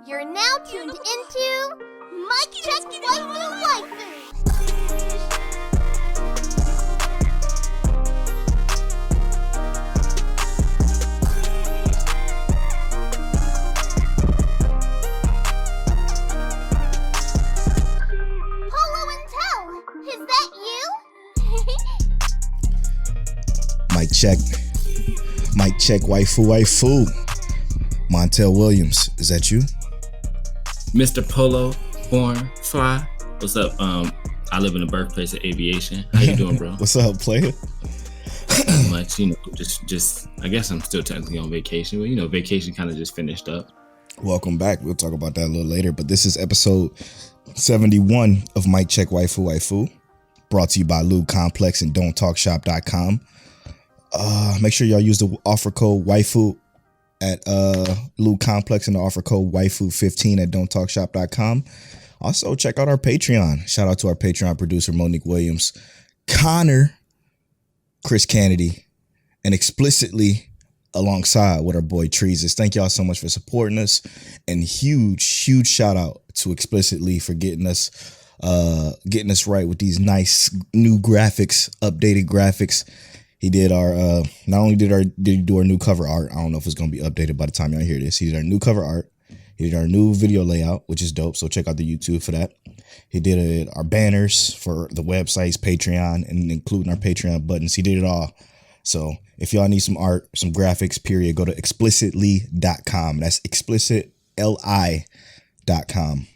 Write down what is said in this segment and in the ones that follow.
You're now tuned into Mic Check Waifu. Polo and Tell, is that you? Mic check waifu. Montel Williams, is that you? Mr. Polo, Horn, Fly. What's up? I live in the birthplace of aviation. How you doing, bro? What's up, player? Not much, just I guess I'm still technically on vacation, but vacation kind of just finished up. Welcome back. We'll talk about that a little later, but this is episode 71 of Mic Check Waifu, brought to you by Lube Complex and Don'tTalkShop.com. Make sure y'all use the offer code Waifu at Lube Complex and the offer code Waifu15 at Don'tTalkShop.com. Also, check out our Patreon. Shout out to our Patreon producer, Monique Williams, Connor, Chris Kennedy, and explicitly alongside with our boy Treeses. Thank y'all so much for supporting us, and huge shout out to Explicitly for getting us right with these nice new graphics, updated graphics. He did our not only did he do our new cover art. I don't know if it's gonna be updated by the time y'all hear this. He did our new cover art. He did our new video layout, which is dope. So check out the YouTube for that. He did our banners for the websites, Patreon, and including our Patreon buttons. He did it all. So if y'all need some art, some graphics, period, go to explicitly.com. That's explicitli.com.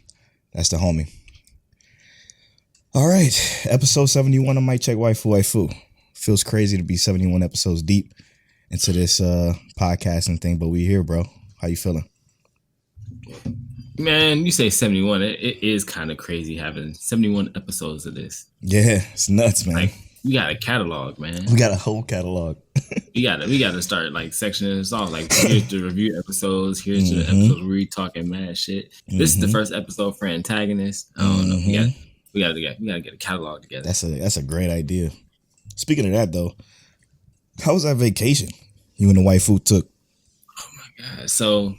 That's the homie. All right, episode 71 of Mic Check Waifu. Feels crazy to be 71 episodes deep into this podcasting thing, but we here, bro. How you feeling? Man, you say 71. It is kind of crazy having 71 episodes of this. Yeah, it's nuts, man. Like, we got a catalog, man. We got a whole catalog. we gotta start like sectioning this off. Like, here's the review episodes. Here's the episode where we talking mad shit. This is the first episode for antagonist. I don't know. We gotta get a catalog together. That's a great idea. Speaking of that, though, how was that vacation you and the waifu took? Oh my god! So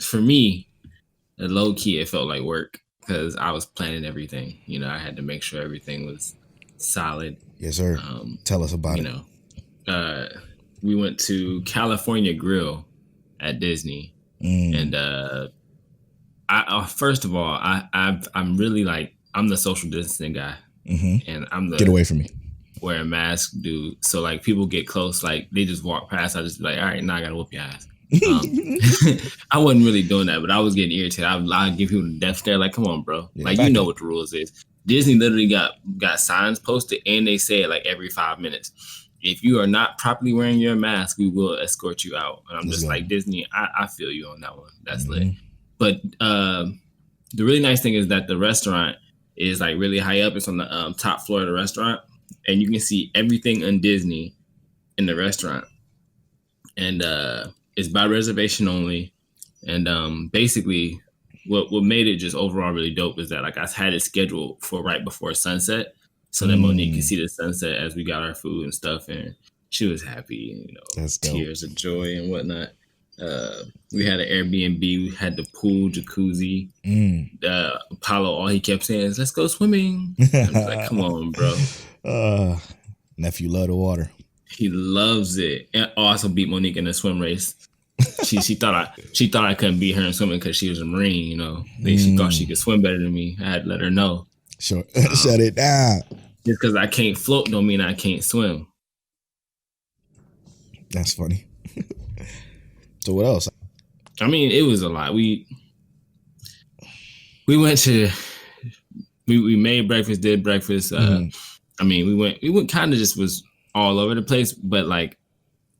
for me, low key, it felt like work because I was planning everything. I had to make sure everything was solid. Yes, sir. Tell us about it. We went to California Grill at Disney, and first of all, I'm really like, I'm the social distancing guy, and I'm the get away from me. Wear a mask, dude. So like people get close, like they just walk past. I just be like, all right, now I gotta whoop your ass. I wasn't really doing that, but I was getting irritated. I'd give people the death stare, like, come on, bro. Yeah, like, you know what the rules is. Disney literally got signs posted, and they say it like every 5 minutes. If you are not properly wearing your mask, we will escort you out. And I'm just like, Disney, I feel you on that one. That's lit. But the really nice thing is that the restaurant is like really high up. It's on the top floor of the restaurant. And you can see everything on Disney in the restaurant. And it's by reservation only. And basically, what made it just overall really dope is that like I had it scheduled for right before sunset. So that Monique could see the sunset as we got our food and stuff. And she was happy, That's tears of joy and whatnot. We had an Airbnb. We had the pool, jacuzzi. Apollo, all he kept saying is, let's go swimming. I was like, come on, bro. Nephew love the water. He loves it. And also beat Monique in the swim race. She thought I couldn't beat her in swimming because she was a Marine, She thought she could swim better than me. I had to let her know. Sure. Shut it down. Just because I can't float don't mean I can't swim. That's funny. So what else? I mean, it was a lot. We went to we made breakfast, did breakfast. I mean, we went kind of just was all over the place, but like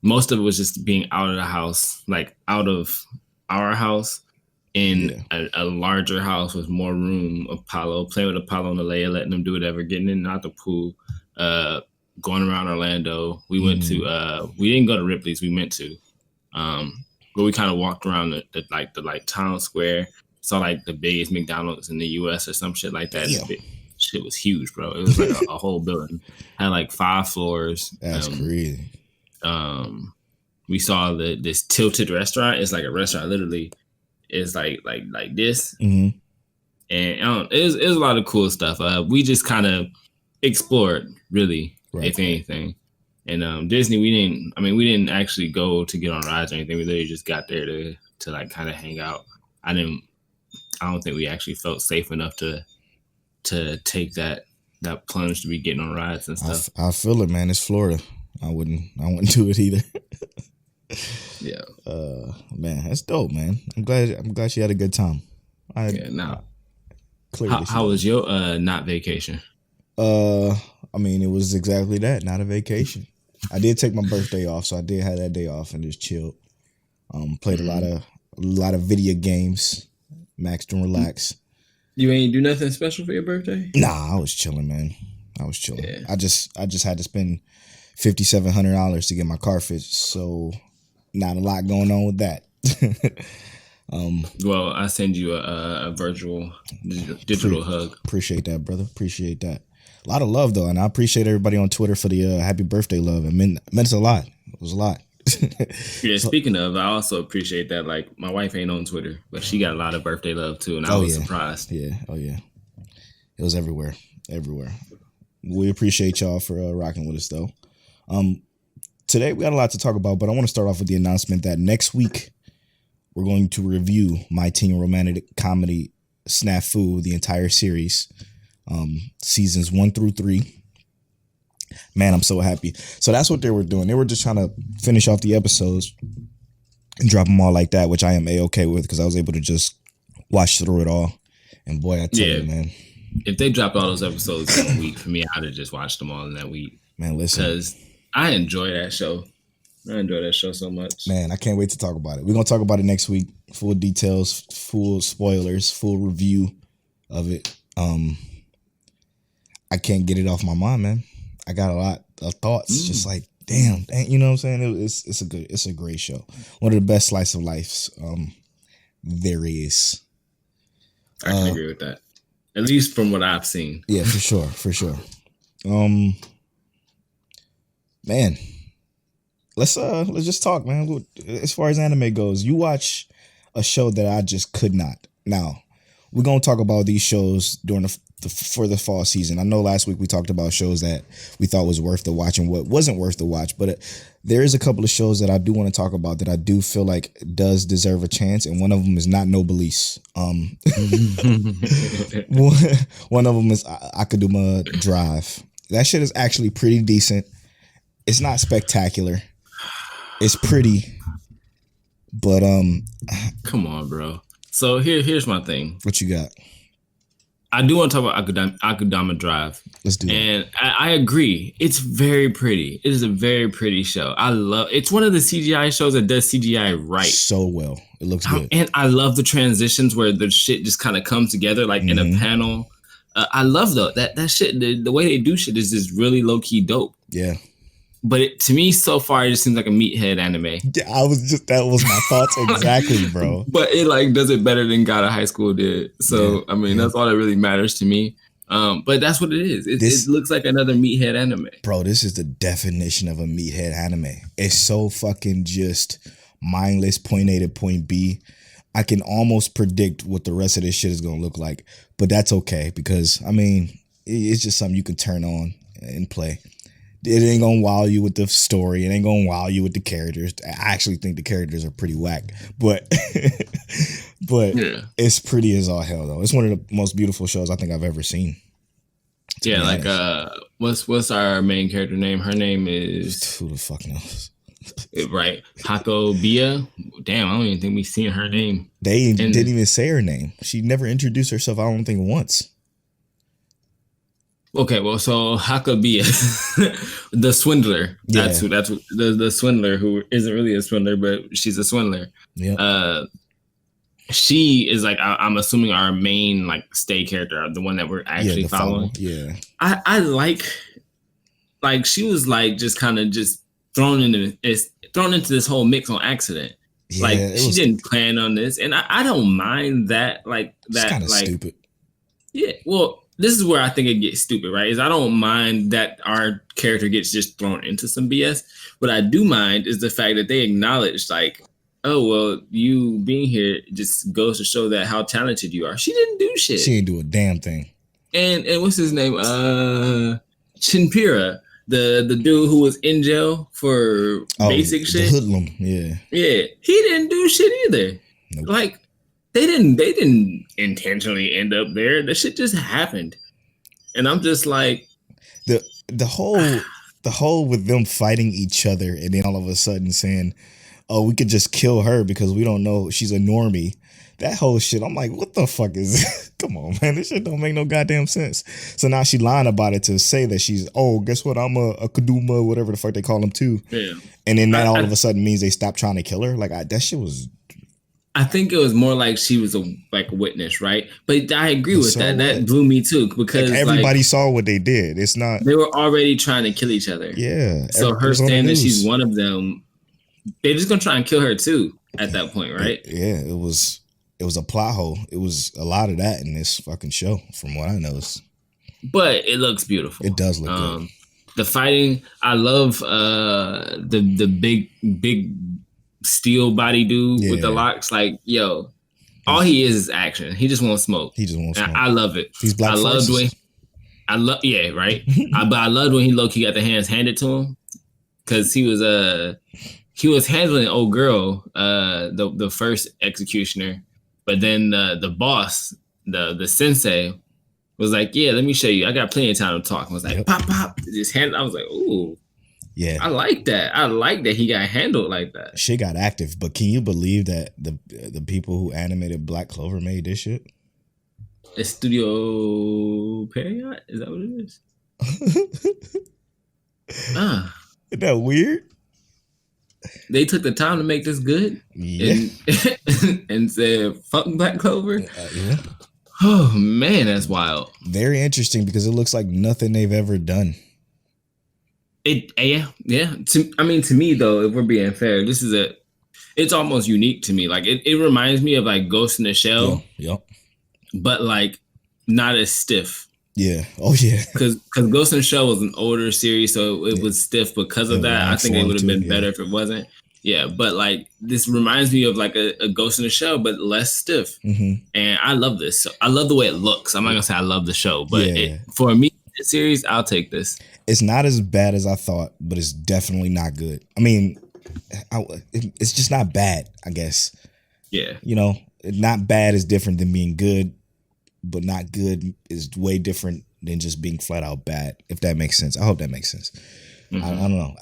most of it was just being out of the house, like out of our house in a larger house with more room. Apollo, playing with Apollo and Alea, letting them do whatever, getting in and out the pool, going around Orlando. We went to we didn't go to Ripley's, we meant to. But we kind of walked around the town square, saw like the biggest McDonald's in the US or some shit like that. Yeah. shit was huge, bro. It was like a whole building. Had like 5 floors. That's crazy. We saw this tilted restaurant. It's like a restaurant, literally. It's like this, and it was a lot of cool stuff. We just kind of explored, really, if anything. And Disney, we didn't actually go to get on rides or anything. We literally just got there to like kind of hang out. I don't think we actually felt safe enough to take that plunge to be getting on rides and stuff. I feel it, man. It's Florida. I wouldn't do it either. Yeah. Man, that's dope, man. I'm glad she had a good time. How was your not vacation? I mean, it was exactly that, not a vacation. I did take my birthday off, so I did have that day off and just chilled. Played a lot of video games, maxed and relaxed. You ain't do nothing special for your birthday? Nah, I was chilling, man. I was chilling. Yeah. I just had to spend $5,700 to get my car fixed, so not a lot going on with that. Well, I send you a virtual digital hug. Appreciate that, brother. Appreciate that. A lot of love, though, and I appreciate everybody on Twitter for the happy birthday love. It meant a lot. It was a lot. Yeah, speaking of, I also appreciate that. Like, my wife ain't on Twitter, but she got a lot of birthday love, too, and I was surprised. Yeah, it was everywhere. We appreciate y'all for rocking with us, though. Today, we got a lot to talk about, but I want to start off with the announcement that next week, we're going to review my teen romantic comedy Snafu, the entire series, seasons 1 through 3. Man, I'm so happy. So that's what they were doing. They were just trying to finish off the episodes and drop them all like that, which I am A-okay with because I was able to just watch through it all. And boy, I tell you, man. If they dropped all those episodes in a week, for me, I'd have just watched them all in that week. Man, listen. Because I enjoy that show. I enjoy that show so much. Man, I can't wait to talk about it. We're going to talk about it next week. Full details, full spoilers, full review of it. I can't get it off my mind, man. I got a lot of thoughts. Just like, damn, you know what I'm saying? It's a great show. One of the best slice of lives there is. I can agree with that. At least from what I've seen. Yeah, for sure. Man, let's just talk, man. As far as anime goes, you watch a show that I just could not. Now, we're gonna talk about these shows during for the fall season. I know last week we talked about shows that we thought was worth the watch and what wasn't worth the watch, but there is a couple of shows that I do want to talk about that I do feel like does deserve a chance, and one of them is not Noblesse. One of them is Akudama Drive. That shit is actually pretty decent. It's not spectacular. It's pretty, but come on, bro. So here's my thing. What you got? I do want to talk about Akudama Drive. Let's do that. And I agree. It's very pretty. It is a very pretty show. It's one of the CGI shows that does CGI right. So well. It looks good. And I love the transitions where the shit just kind of comes together like in a panel. I love that shit. The way they do shit is just really low key dope. Yeah. But to me, so far, it just seems like a meathead anime. Yeah, that was my thoughts exactly, bro. But it like does it better than God of High School did. So, I mean, that's all that really matters to me. But that's what it is. It looks like another meathead anime. Bro, this is the definition of a meathead anime. It's so fucking just mindless, point A to point B. I can almost predict what the rest of this shit is going to look like. But that's okay because, I mean, it's just something you can turn on and play. It ain't gonna wow you with the story. It ain't gonna wow you with the characters. I actually think the characters are pretty whack, but it's pretty as all hell though. It's one of the most beautiful shows I think I've ever seen. Yeah, like what's our main character name? Her name is who the fuck knows? Right, Hako Bia. Damn, I don't even think we've seen her name. They didn't even say her name. She never introduced herself. I don't think once. Okay, well, so Hakabia, the swindler. That's the swindler who isn't really a swindler, but she's a swindler. Yeah. She is like I'm assuming our main like stay character, the one that we're actually following. Yeah. I like she was like just kind of just thrown into this whole mix on accident. Yeah, like she didn't plan on this, and I don't mind that. Like that, it's kind of like stupid. Yeah, well. this is where I think it gets stupid, right? Is I don't mind that our character gets just thrown into some BS. What I do mind is the fact that they acknowledge, like, oh, well, you being here just goes to show that how talented you are. She didn't do shit. She didn't do a damn thing. And what's his name? Chinpira, the dude who was in jail for basic shit. The hoodlum, yeah. Yeah, he didn't do shit either. Nope. Like, they didn't intentionally end up there. The shit just happened. And I'm just like, the whole with them fighting each other and then all of a sudden saying, oh, we could just kill her because we don't know she's a normie. That whole shit, I'm like, what the fuck is this? Come on, man. This shit don't make no goddamn sense. So now she lying about it to say that she's, oh, guess what? I'm a Kaduma, whatever the fuck they call them too. Yeah. And then that all of a sudden means they stop trying to kill her. Like, that shit was... I think it was more like she was a witness, right? But I agree with that. That blew me too because like everybody saw what they did. It's not... They were already trying to kill each other. Yeah. So her saying that she's one of them, they're just going to try and kill her too at that point, right? Yeah, it was a plot hole. It was a lot of that in this fucking show, from what I noticed. But it looks beautiful. It does look good. The fighting, I love the big steel body dude with the locks. Like, yo, all he is action. He just wants smoke. I love it. These black forces. Yeah, right. But I loved when he low-key got the hands handed to him because he was handling old girl, the first executioner. But then the boss, the sensei, was like, yeah, let me show you. I got plenty of time to talk. I was like, pop. Just hand. I was like, ooh. Yeah. I like that. I like that he got handled like that. Shit got active. But can you believe that the people who animated Black Clover made this shit? It's Studio Period? Is that what it is? Isn't that weird? They took the time to make this good, and said, "Fuck Black Clover." Yeah. Oh man, that's wild. Very interesting because it looks like nothing they've ever done. Yeah. To me though, if we're being fair, it's almost unique to me. Like it reminds me of like Ghost in the Shell. Yep. But like not as stiff. Yeah. Oh yeah. Because Ghost in the Shell was an older series, so it was stiff because of that. I think it would have been better if it wasn't. Yeah, but like this reminds me of like a Ghost in the Shell, but less stiff. Mm-hmm. And I love this. So I love the way it looks. I'm not gonna say I love the show, but for me, the series, I'll take this. It's not as bad as I thought, but it's definitely not good. I mean, it's just not bad, I guess. Yeah. You know, not bad is different than being good, but not good is way different than just being flat out bad, if that makes sense. I hope that makes sense. Mm-hmm. I don't know.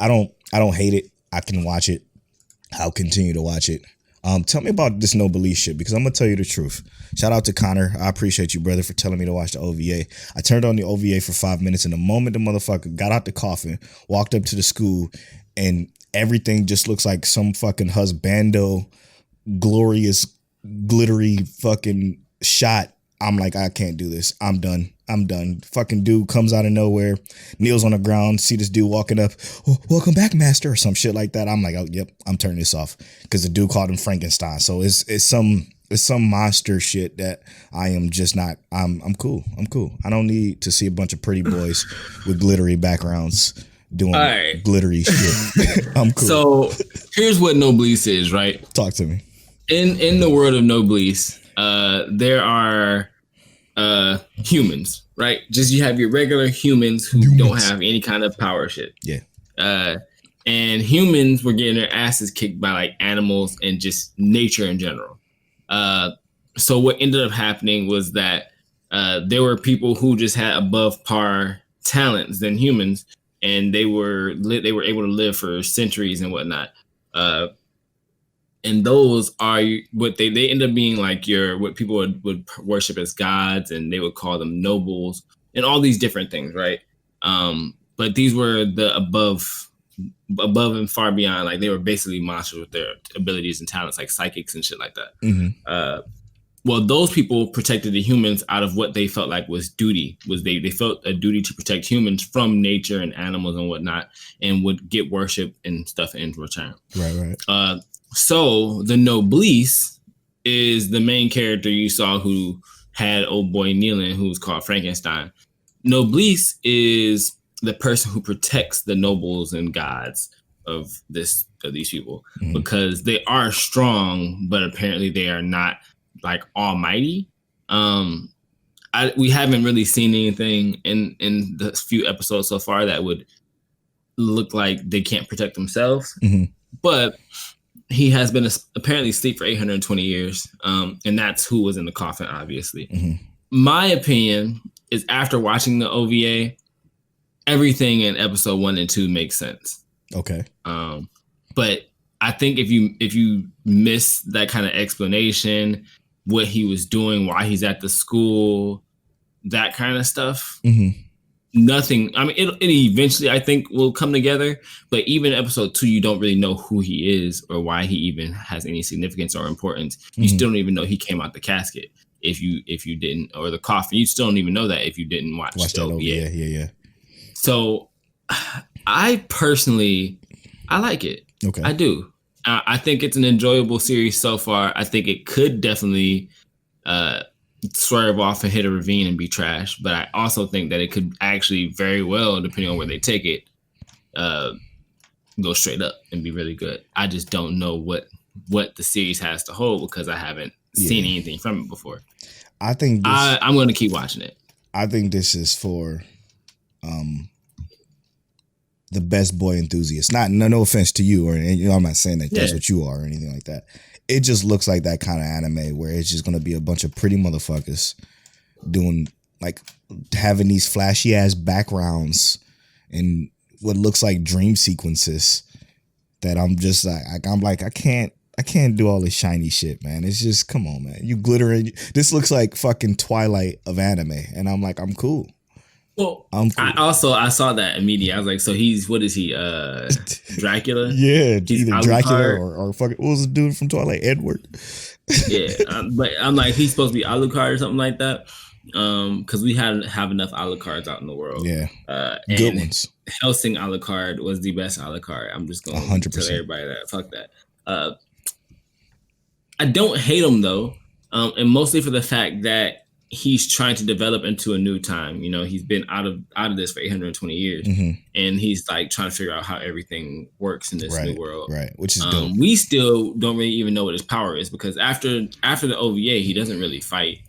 I don't hate it. I can watch it. I'll continue to watch it. Tell me about this No Belief shit, because I'm going to tell you the truth. Shout out to Connor. I appreciate you, brother, for telling me to watch the OVA. I turned on the OVA for 5 minutes, and the moment the motherfucker got out the coffin, walked up to the school, and everything just looks like some fucking husbando, glorious, glittery fucking shot. I'm like, I can't do this. I'm done. Fucking dude comes out of nowhere, kneels on the ground, see this dude walking up. Oh, welcome back, master, or some shit like that. I'm like, oh, yep, I'm turning this off because the dude called him Frankenstein. So it's some monster shit that I am just not. I'm cool. I don't need to see a bunch of pretty boys with glittery backgrounds doing glittery shit. I'm cool. So here's what No Belief is, right? Talk to me. In the world of No Belief, there are humans, right? Just you have your regular humans who don't have any kind of power shit. Yeah. And humans were getting their asses kicked by like animals and just nature in general. So what ended up happening was that there were people who just had above par talents than humans, and they were able to live for centuries and whatnot. And those are what they end up being like what people would worship as gods, and they would call them nobles and all these different things, right? But these were the above and far beyond. Like they were basically monsters with their abilities and talents, like psychics and shit like that. Mm-hmm. Well, those people protected the humans out of what they felt like was duty. They felt a duty to protect humans from nature and animals and whatnot, and would get worship and stuff in return. Right. So the Noblesse is the main character you saw who had old boy kneeling, who's called Frankenstein. Noblesse is the person who protects the nobles and gods of these people, because they are strong, but apparently they are not like almighty. We haven't really seen anything in the few episodes so far that would look like they can't protect themselves. But he has been apparently asleep for 820 years, and that's who was in the coffin, obviously. My opinion is, after watching the OVA, everything in episode 1 and 2 makes sense. Okay. But I think if you miss that kind of explanation, what he was doing, why he's at the school, that kind of stuff, nothing. I mean, it eventually, I think, will come together. But even in episode 2, you don't really know who he is or why he even has any significance or importance. You still don't even know he came out the casket if you didn't, or the coffin. You still don't even know that if you didn't watch the OVA. Yeah. So I personally, I like it. Okay. I do. I think it's an enjoyable series so far. I think it could definitely swerve off and hit a ravine and be trash. But I also think that it could actually very well, depending on where they take it, go straight up and be really good. I just don't know what the series has to hold, because I haven't seen anything from it before. I think I'm going to keep watching it. I think this is for the best boy enthusiast. No offense to you, or I'm not saying that that's what you are or anything like that. It just looks like that kind of anime where it's just gonna be a bunch of pretty motherfuckers doing, like, having these flashy ass backgrounds and what looks like dream sequences that I'm just like I can't do all this shiny shit, man. It's just, come on, man. You glittering. This looks like fucking Twilight of anime, and I'm like, I'm cool. Well, cool. I saw that immediately. I was like, so what is he? Dracula? Yeah, he's either Dracula or fucking, what was the dude from Twilight? Edward. Yeah, but I'm like, he's supposed to be Alucard or something like that. Because we have enough Alucards out in the world. Yeah, and good ones. Hellsing Alucard was the best Alucard. I'm just going to 100%. tell everybody that. Fuck that. I don't hate him though, and mostly for the fact that he's trying to develop into a new time. You know, he's been out of this for 820 years, and he's like trying to figure out how everything works in this new world. Right, which is dope. We still don't really even know what his power is, because after the OVA, he doesn't really fight,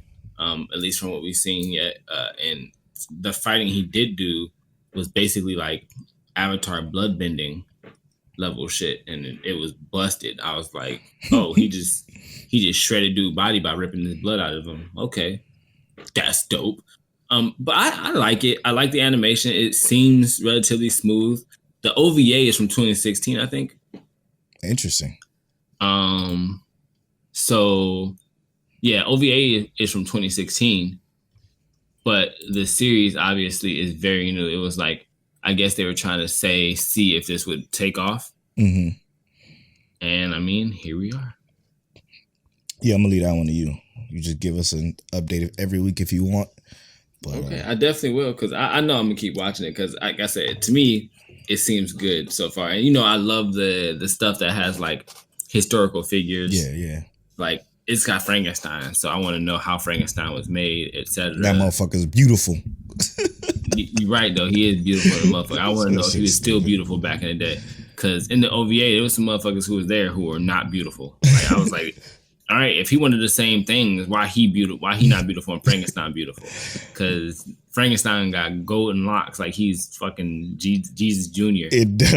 at least from what we've seen yet. And the fighting he did do was basically like Avatar bloodbending level shit, and it was busted. I was like, oh, he just shredded dude's body by ripping his blood out of him. Okay, that's dope. But I like it. I like the animation. It seems relatively smooth. The OVA is from 2016, I think. Interesting. So yeah, OVA is from 2016, but the series obviously is very new. It was like, I guess they were trying to see if this would take off. And I mean, here we are. Yeah, I'm gonna leave that one to you. You just give us an update every week if you want. But, okay, I definitely will, because I know I'm gonna keep watching it, because like I said, to me, it seems good so far. And I love the stuff that has like historical figures. Yeah. Like, it's got Frankenstein, so I want to know how Frankenstein was made, etc. That motherfucker's beautiful. You're right, though. He is beautiful, the motherfucker. I want to know if he was still beautiful back in the day. Because in the OVA, there was some motherfuckers who was there who were not beautiful. Like, I was like, all right, if he wanted the same thing, why he not beautiful and Frankenstein beautiful? Because Frankenstein got golden locks like he's fucking Jesus Jr.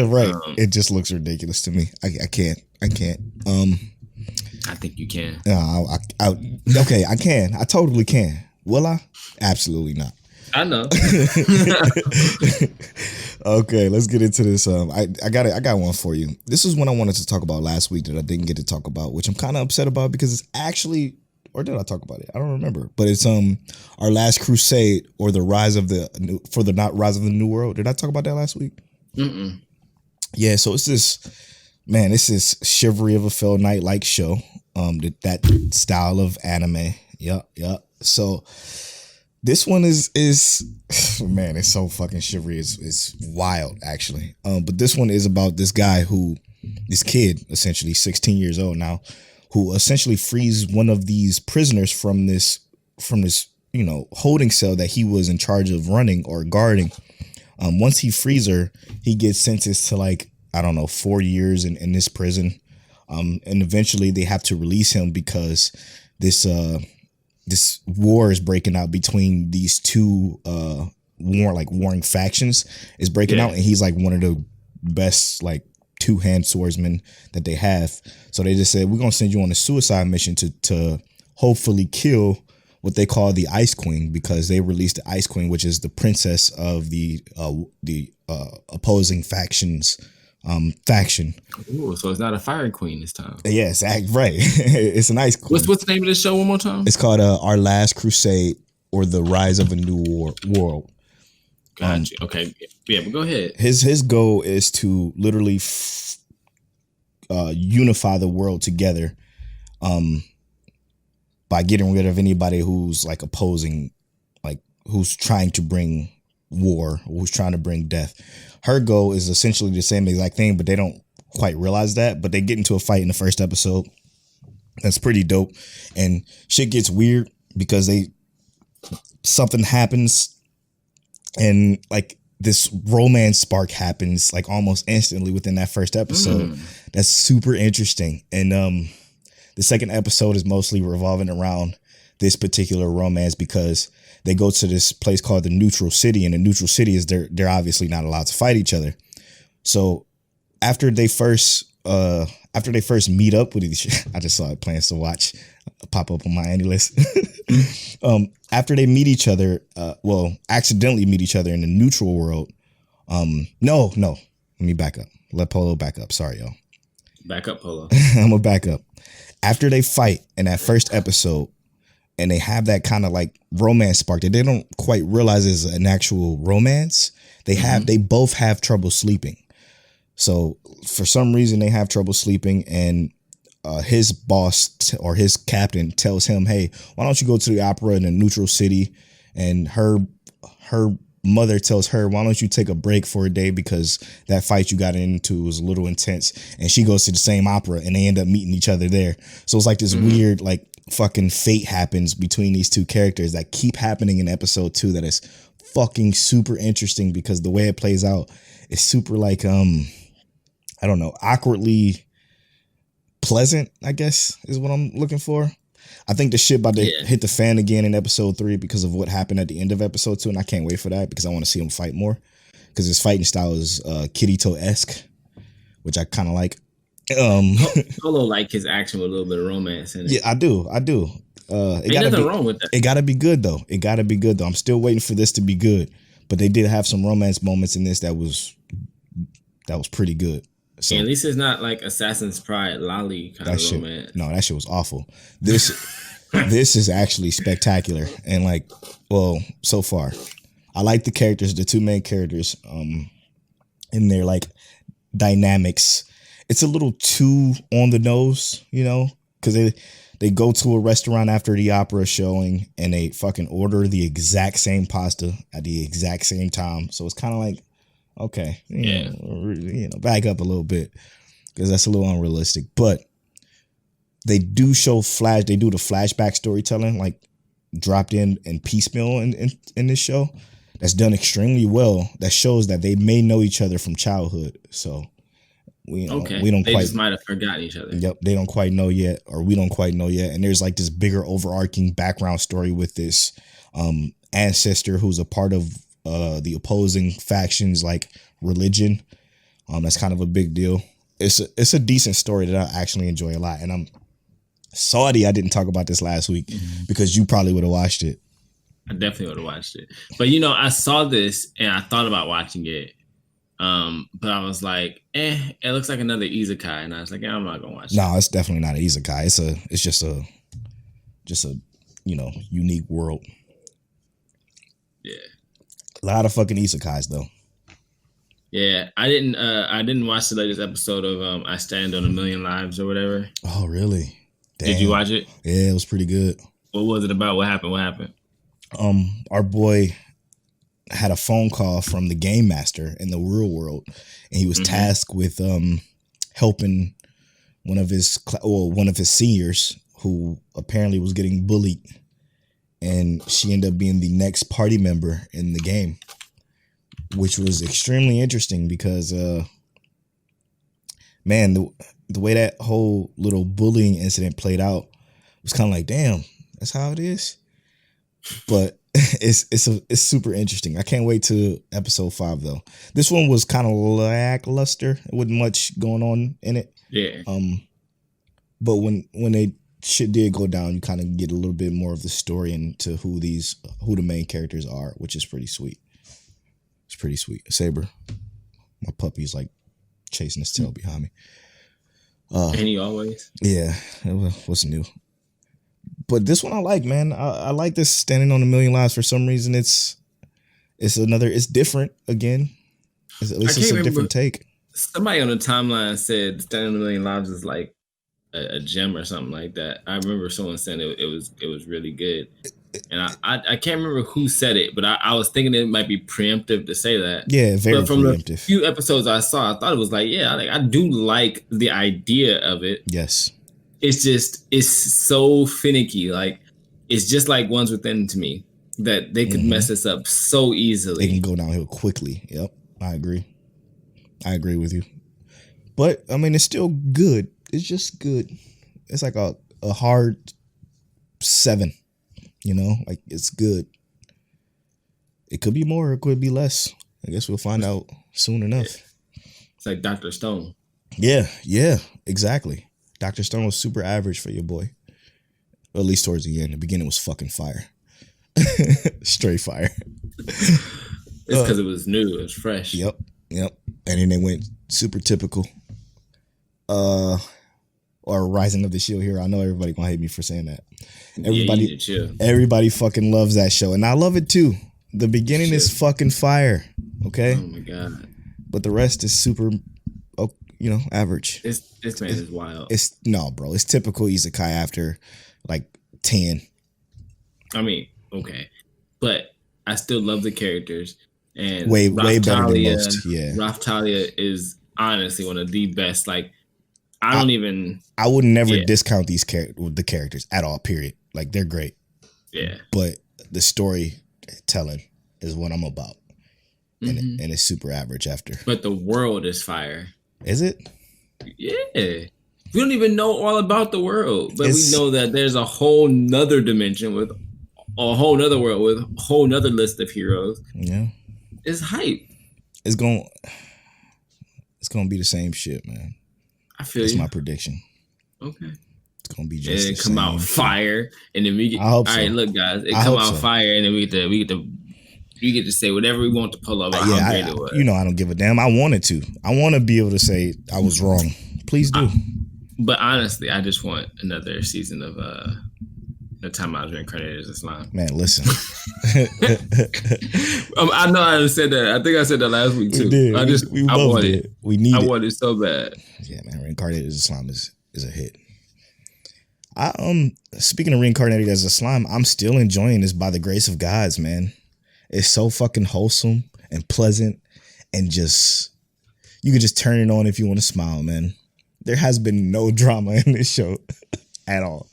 Right. It just looks ridiculous to me. I can't. I think you can. Okay, I can. I totally can. Will I? Absolutely not. I know. Okay, let's get into this. I got one for you. This is one I wanted to talk about last week that I didn't get to talk about, which I'm kind of upset about, because it's actually, or did I talk about it? I don't remember. But it's Our Last Crusade, or the Rise of the New World. Did I talk about that last week? Yeah, so it's this Chivalry of a Fell Knight like show. That style of anime. Yep. So this one is man, it's so fucking chivalry. It's wild, actually. But this one is about this kid, essentially 16 years old now, who essentially frees one of these prisoners from this holding cell that he was in charge of running or guarding. Once he frees her, he gets sentenced to like, I don't know, 4 years in this prison. And eventually they have to release him because this war is breaking out between these two warring factions is breaking out, and he's like one of the best like two-hand swordsmen that they have. So they just said, we're gonna send you on a suicide mission to hopefully kill what they call the Ice Queen, because they released the Ice Queen, which is the princess of the opposing faction. Ooh, so it's not a Fire Queen this time. Yes, right. It's an Ice Queen. What's the name of this show one more time? It's called Our Last Crusade, or The Rise of a New World. Gotcha. Okay. Yeah, but go ahead. His goal is to literally unify the world together by getting rid of anybody who's like opposing, like who's trying to bring war, who's trying to bring death. Her goal is essentially the same exact thing, but they don't quite realize that. But they get into a fight in the first episode. That's pretty dope. And shit gets weird because something happens and like this romance spark happens like almost instantly within that first episode. That's super interesting. And the second episode is mostly revolving around this particular romance because they go to this place called the Neutral City, and the Neutral City is they're obviously not allowed to fight each other. So after they first meet up with each other, I just saw it, plans to watch pop up on my Andy list. After they meet each other, accidentally meet each other in the neutral world. No, let me back up. Let Polo back up. Sorry, y'all. Back up, Polo. I'm gonna back up. After they fight in that first episode, and they have that kind of like romance spark that they don't quite realize is an actual romance. They both have trouble sleeping. So for some reason they have trouble sleeping, and his boss or his captain tells him, hey, why don't you go to the opera in a neutral city? And her mother tells her, why don't you take a break for a day because that fight you got into was a little intense. And she goes to the same opera and they end up meeting each other there. So it's like this weird, like fucking fate happens between these two characters that keep happening in episode 2. That is fucking super interesting because the way it plays out is super like, I don't know, awkwardly pleasant, I guess is what I'm looking for. I think the shit about to hit the fan again in episode 3 because of what happened at the end of episode 2. And I can't wait for that because I want to see him fight more because his fighting style is Kirito-esque, which I kind of like. Polo like his action with a little bit of romance in it. Yeah, I do. Ain't nothing wrong with that. It gotta be good though. I'm still waiting for this to be good. But they did have some romance moments in this that was pretty good. So at least it's not like Assassin's Pride lolly kind of romance. No, that shit was awful. This is actually spectacular. And like, well, so far. I like the characters, the two main characters, in their like dynamics. It's a little too on the nose, because they go to a restaurant after the opera showing and they fucking order the exact same pasta at the exact same time. So it's kind of like, okay, back up a little bit because that's a little unrealistic. But they do the flashback storytelling, like dropped in and piecemeal in this show. That's done extremely well. That shows that they may know each other from childhood. So we don't they quite just might have forgotten each other. Yep, they don't quite know yet, or we don't quite know yet. And there's like this bigger overarching background story with this ancestor who's a part of the opposing factions, like religion. That's kind of a big deal. It's a decent story that I actually enjoy a lot. And I'm salty I didn't talk about this last week because you probably would have watched it. I definitely would have watched it. But I saw this and I thought about watching it. But I was like, it looks like another izakay, and I was like, I'm not gonna watch it. No, it's definitely not an izakay. It's just a unique world. Yeah. A lot of fucking izakais though. Yeah, I didn't watch the latest episode of I Stand on a Million Lives or whatever. Oh, really? Damn. Did you watch it? Yeah, it was pretty good. What was it about? What happened? Our boy had a phone call from the game master in the real world, and he was tasked with helping one of his seniors who apparently was getting bullied and she ended up being the next party member in the game, which was extremely interesting because, man, the way that whole little bullying incident played out was kind of like, damn, that's how it is. But it's super interesting. I can't wait to episode 5 though. This one was kind of lackluster. There wasn't much going on in it. Yeah. But when they shit did go down, you kind of get a little bit more of the story into who the main characters are, which is pretty sweet. It's pretty sweet. Saber, my puppy's like chasing his tail behind me. And he always. Yeah. What's new? But this one I like, man. I like this Standing on a Million Lives for some reason. It's different again. At least it's a different take. Somebody on the timeline said Standing on a Million Lives is like a gem or something like that. I remember someone saying it was really good. And I can't remember who said it, but I was thinking it might be preemptive to say that. Yeah, very but from preemptive. the few episodes I saw, I thought it was like, yeah, I do like the idea of it. Yes. It's so finicky. Like, it's just like Ones Within to me, that they could mess this up so easily. They can go downhill quickly. Yep, I agree with you. But I mean, it's still good. It's just good. It's like a hard 7. You know, like, it's good. It could be more, it could be less. I guess we'll find out soon enough. It's like Dr. Stone. Yeah, exactly. Dr. Stone was super average for your boy. Or at least towards the end. The beginning was fucking fire. Straight fire. It's because it was new. It was fresh. Yep. And then they went super typical. Or Rising of the Shield Hero. I know everybody gonna hate me for saying that. Everybody fucking loves that show. And I love it too. The beginning is fucking fire. Okay? Oh my God. But the rest is super, average. This man is wild. It's typical isekai after like 10. I mean, okay. But I still love the characters. And way better than most. Yeah. Raphtalia is honestly one of the best. Like, I would never discount the characters at all, period. Like, they're great. Yeah. But the storytelling is what I'm about. And it's super average after. But the world is fire. Is it? Yeah. We don't even know all about the world, but we know that there's a whole nother dimension with a whole nother world with a whole nother list of heroes. Yeah. It's hype. It's gonna be the same shit, man. I feel That's my prediction. Okay. It's gonna be just and it come out fire, and then we get. I hope so. All right, look, guys, it come out fire, and then we get to say whatever we want to pull up. How great it was. I don't give a damn. I wanted to. I want to be able to say I was wrong. Please do. But honestly, I just want another season of The Time I Was Reincarnated as a Slime. Man, listen. I know I said that. I think I said that last week too. We did. I want it. We need it. I want it so bad. Yeah, man. Reincarnated as a Slime is a hit. Speaking of Reincarnated as a Slime, I'm still enjoying this by the grace of gods, man. It's so fucking wholesome and pleasant, and just you could just turn it on if you want to smile, man. There has been no drama in this show at all.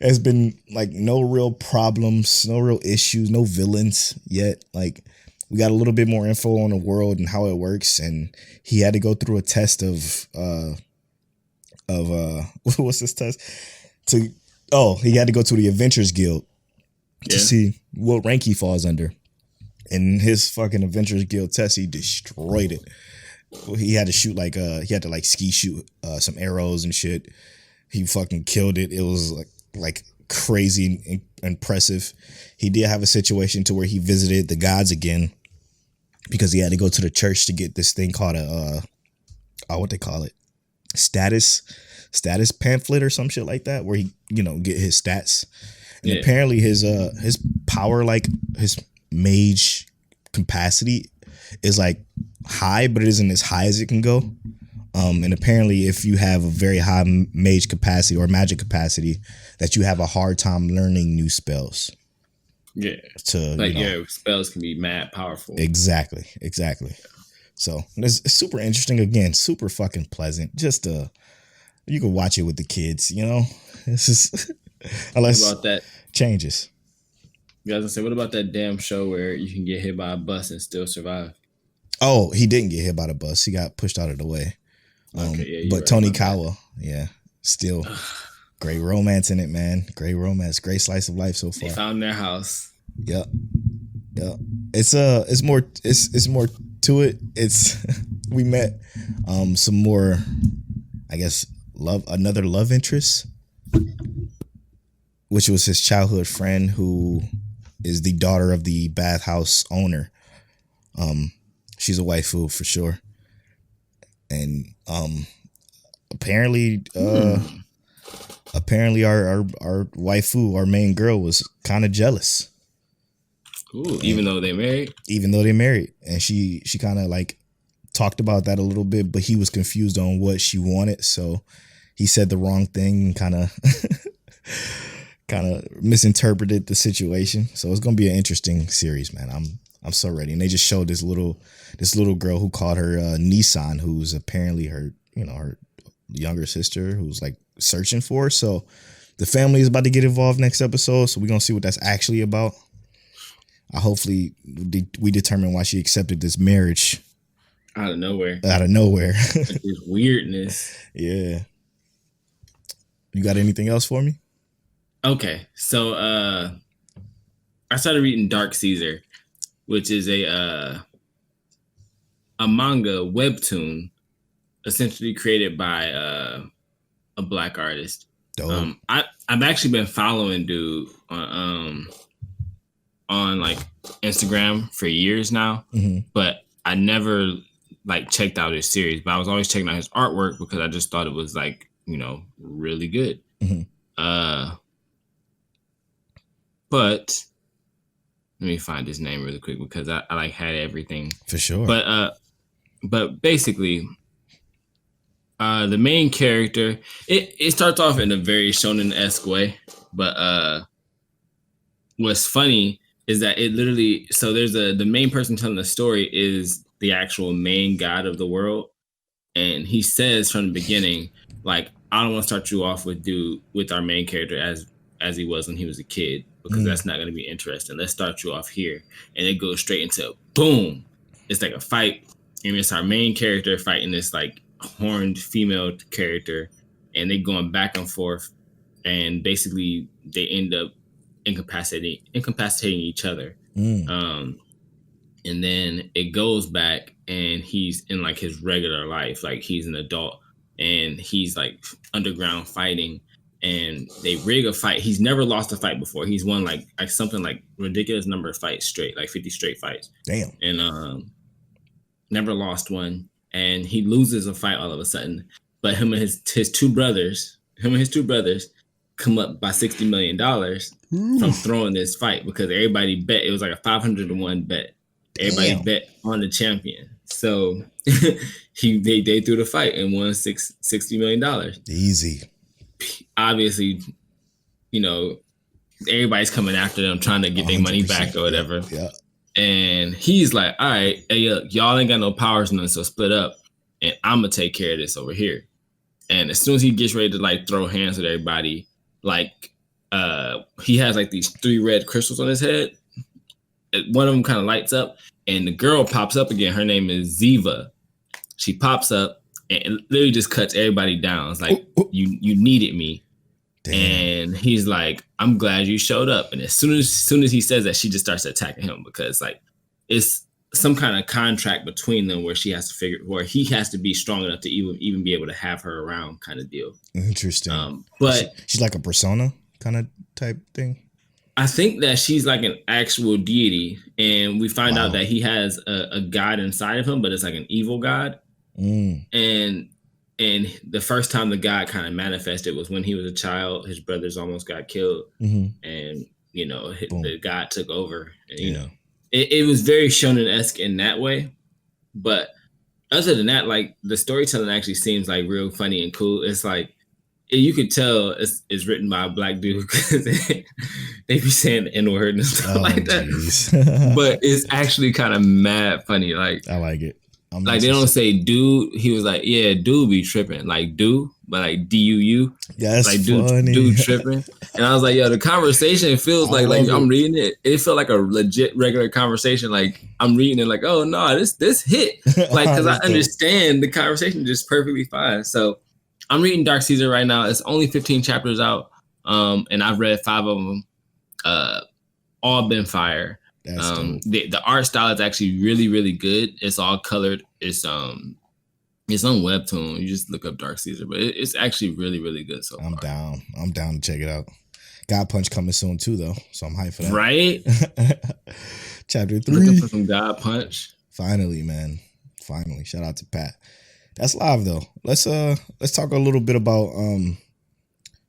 There's been like no real problems, no real issues, no villains yet. Like, we got a little bit more info on the world and how it works, and he had to go through a test of what's this test? He had to go to the Adventurers Guild to see what rank he falls under. And his fucking Adventurers Guild test, he destroyed it. He had to shoot ski shoot some arrows and shit. He fucking killed it. It was like crazy and impressive. He did have a situation to where he visited the gods again because he had to go to the church to get this thing called what they call it, status pamphlet or some shit like that, where he get his stats. And apparently his power, like his mage capacity, is like high, but it isn't as high as it can go. And apparently if you have a very high mage capacity or magic capacity, that you have a hard time learning new spells. Yeah. Your spells can be mad powerful. Exactly. So it's super interesting. Again, super fucking pleasant. Just you can watch it with the kids, This is unless about that changes. You guys gonna say, what about that damn show where you can get hit by a bus and still survive? Oh, he didn't get hit by the bus. He got pushed out of the way. Okay, yeah, but right, Tony Kawa, still great romance in it, man. Great romance, great slice of life so far. They found their house. Yep. It's more to it. It's we met some more, I guess, another love interest, which was his childhood friend who is the daughter of the bathhouse owner. She's a waifu for sure. And apparently our waifu, our main girl, was kind of jealous. Ooh, even though they married? Even though they married. And she kind of like talked about that a little bit, but he was confused on what she wanted. So he said the wrong thing and kind of misinterpreted the situation. So it's going to be an interesting series, man. I'm so ready. And they just showed this little girl who called her Nissan, who's apparently her younger sister who's like searching for her. So the family is about to get involved next episode. So we're going to see what that's actually about. Hopefully we determine why she accepted this marriage out of nowhere. This weirdness. Yeah. You got anything else for me? Okay. So I started reading Dark Caesar, which is a manga webtoon essentially created by a black artist. Dope. I've actually been following dude on like Instagram for years now, but I never like checked out his series, but I was always checking out his artwork because I just thought it was like, really good. But let me find his name really quick because I like had everything for sure. But basically, the main character, it starts off in a very shonen-esque way, but what's funny is that it literally, so there's the main person telling the story is the actual main god of the world. And he says from the beginning, like, I don't want to start you off with our main character as he was when he was a kid, because that's not going to be interesting. Let's start you off here. And it goes straight into boom. It's like a fight. And it's our main character fighting this like horned female character. And they going back and forth. And basically they end up incapacitating each other. And then it goes back and he's in like his regular life, like he's an adult and he's like underground fighting, and they rig a fight. He's never lost a fight before. He's won like something like ridiculous number of fights straight, like 50 straight fights. Damn. And never lost one. And he loses a fight all of a sudden. But him and his two brothers come up by $60 million from throwing this fight, because everybody bet. It was like a 500-1 bet. Everybody bet on the champion. So they threw the fight and won $60 million. Easy. Obviously, everybody's coming after them, trying to get their money back or whatever. Yeah. And he's like, all right, hey, y'all ain't got no powers, none, so split up. And I'm going to take care of this over here. And as soon as he gets ready to like throw hands with everybody, like he has like these 3 red crystals on his head. One of them kind of lights up, and the girl pops up again. Her name is Ziva. She pops up and it literally just cuts everybody down. It's like, you needed me. Damn. And he's like, I'm glad you showed up. And as soon as he says that, she just starts attacking him, because like it's some kind of contract between them where he has to be strong enough to even be able to have her around, kind of deal. Interesting. But she's like a persona kind of type thing. I think that she's like an actual deity, and we find out that he has a god inside of him, but it's like an evil god. And the first time the god kind of manifested was when he was a child. His brothers almost got killed, and the god took over. And, it was very shonen-esque in that way, but other than that, like the storytelling actually seems like real funny and cool. It's like, you could tell it's written by a black dude, because they be saying the N-word and stuff like that. But it's actually kind of mad funny. Like, I like it. Like they don't say dude. He was like, yeah, dude be tripping. Like dude, but like DUU. That's like funny. dude tripping. And I was like, yo, the conversation feels like I'm reading it. It felt like a legit regular conversation. Like I'm reading it like, oh no, this hit. Like because I understand the conversation just perfectly fine. So I'm reading Dark Caesar right now. It's only 15 chapters out. And I've read 5 of them. All been fire. The art style is actually really, really good. It's all colored. It's on Webtoon. You just look up Dark Caesar, but it's actually really, really good. So I'm down. I'm down to check it out. God Punch coming soon too, though. So I'm hyped for that. Right? Chapter 3. Looking for some God Punch. Finally, man. Finally. Shout out to Pat. That's live though. Let's talk a little bit about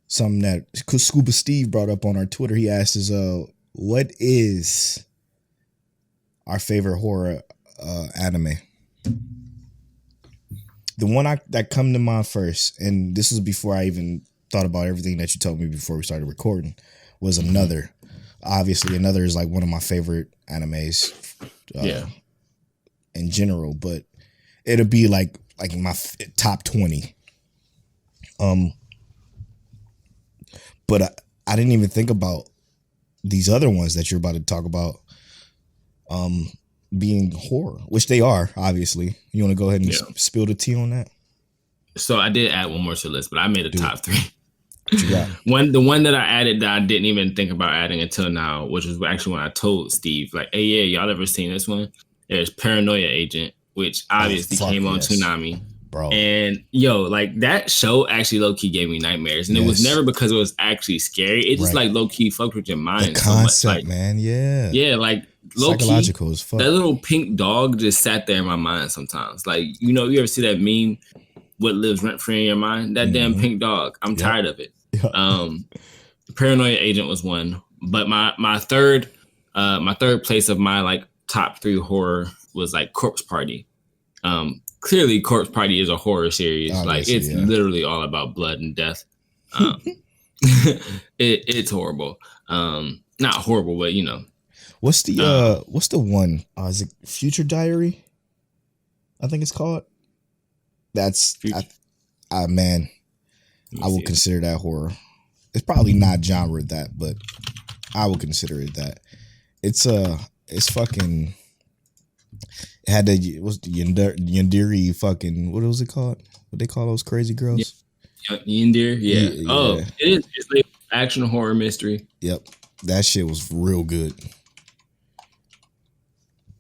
something that Scuba Steve brought up on our Twitter. He asked us, what is our favorite horror anime? The one that come to mind first, and this was before I even thought about everything that you told me before we started recording, was Another. Obviously, Another is like one of my favorite animes in general, but it'll be like my top 20. But I didn't even think about these other ones that you're about to talk about being horror, which they are, obviously. You want to go ahead and spill the tea on that? So I did add one more to the list, but I made a top 3. What you got? The one that I added that I didn't even think about adding until now, which was actually when I told Steve, like, hey, yeah, y'all ever seen this one? There's Paranoia Agent, which obviously came on Toonami. Bro. And yo, like that show actually low key gave me nightmares, and it was never because it was actually scary. It just like low key fucked with your mind. The concept, so much. Like, man, yeah, like low psychological key, as fuck. That little pink dog just sat there in my mind sometimes. Like you ever see that meme? What lives rent free in your mind? That damn pink dog. I'm tired of it. Paranoia Agent was one, but my third place of my like top 3 horror was like Corpse Party. Clearly, Corpse Party is a horror series. Obviously, like it's literally all about blood and death. It's horrible. Not horrible, but you know. What's the one? Is it Future Diary? I think it's called. That's man. I will consider that horror. It's probably not genre that, but I will consider it that. It's fucking. It had what's the Yandere fucking, what was it called? What they call those crazy girls? Yandere, yeah. Oh, it is. It's like action horror mystery. Yep, that shit was real good.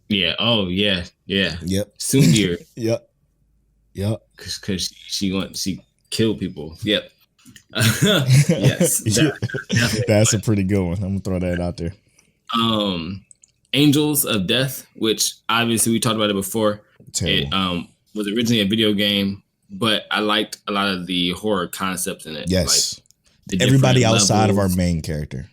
Yeah. Oh yeah. Yeah. Yep. Sundir. Yep. Because she killed people. Yep. Yes. That's a pretty good one. I'm gonna throw that out there. Angels of Death, which obviously we talked about it before. Terrible. It was originally a video game, but I liked a lot of the horror concepts in it. Yes. Like everybody outside of our main character.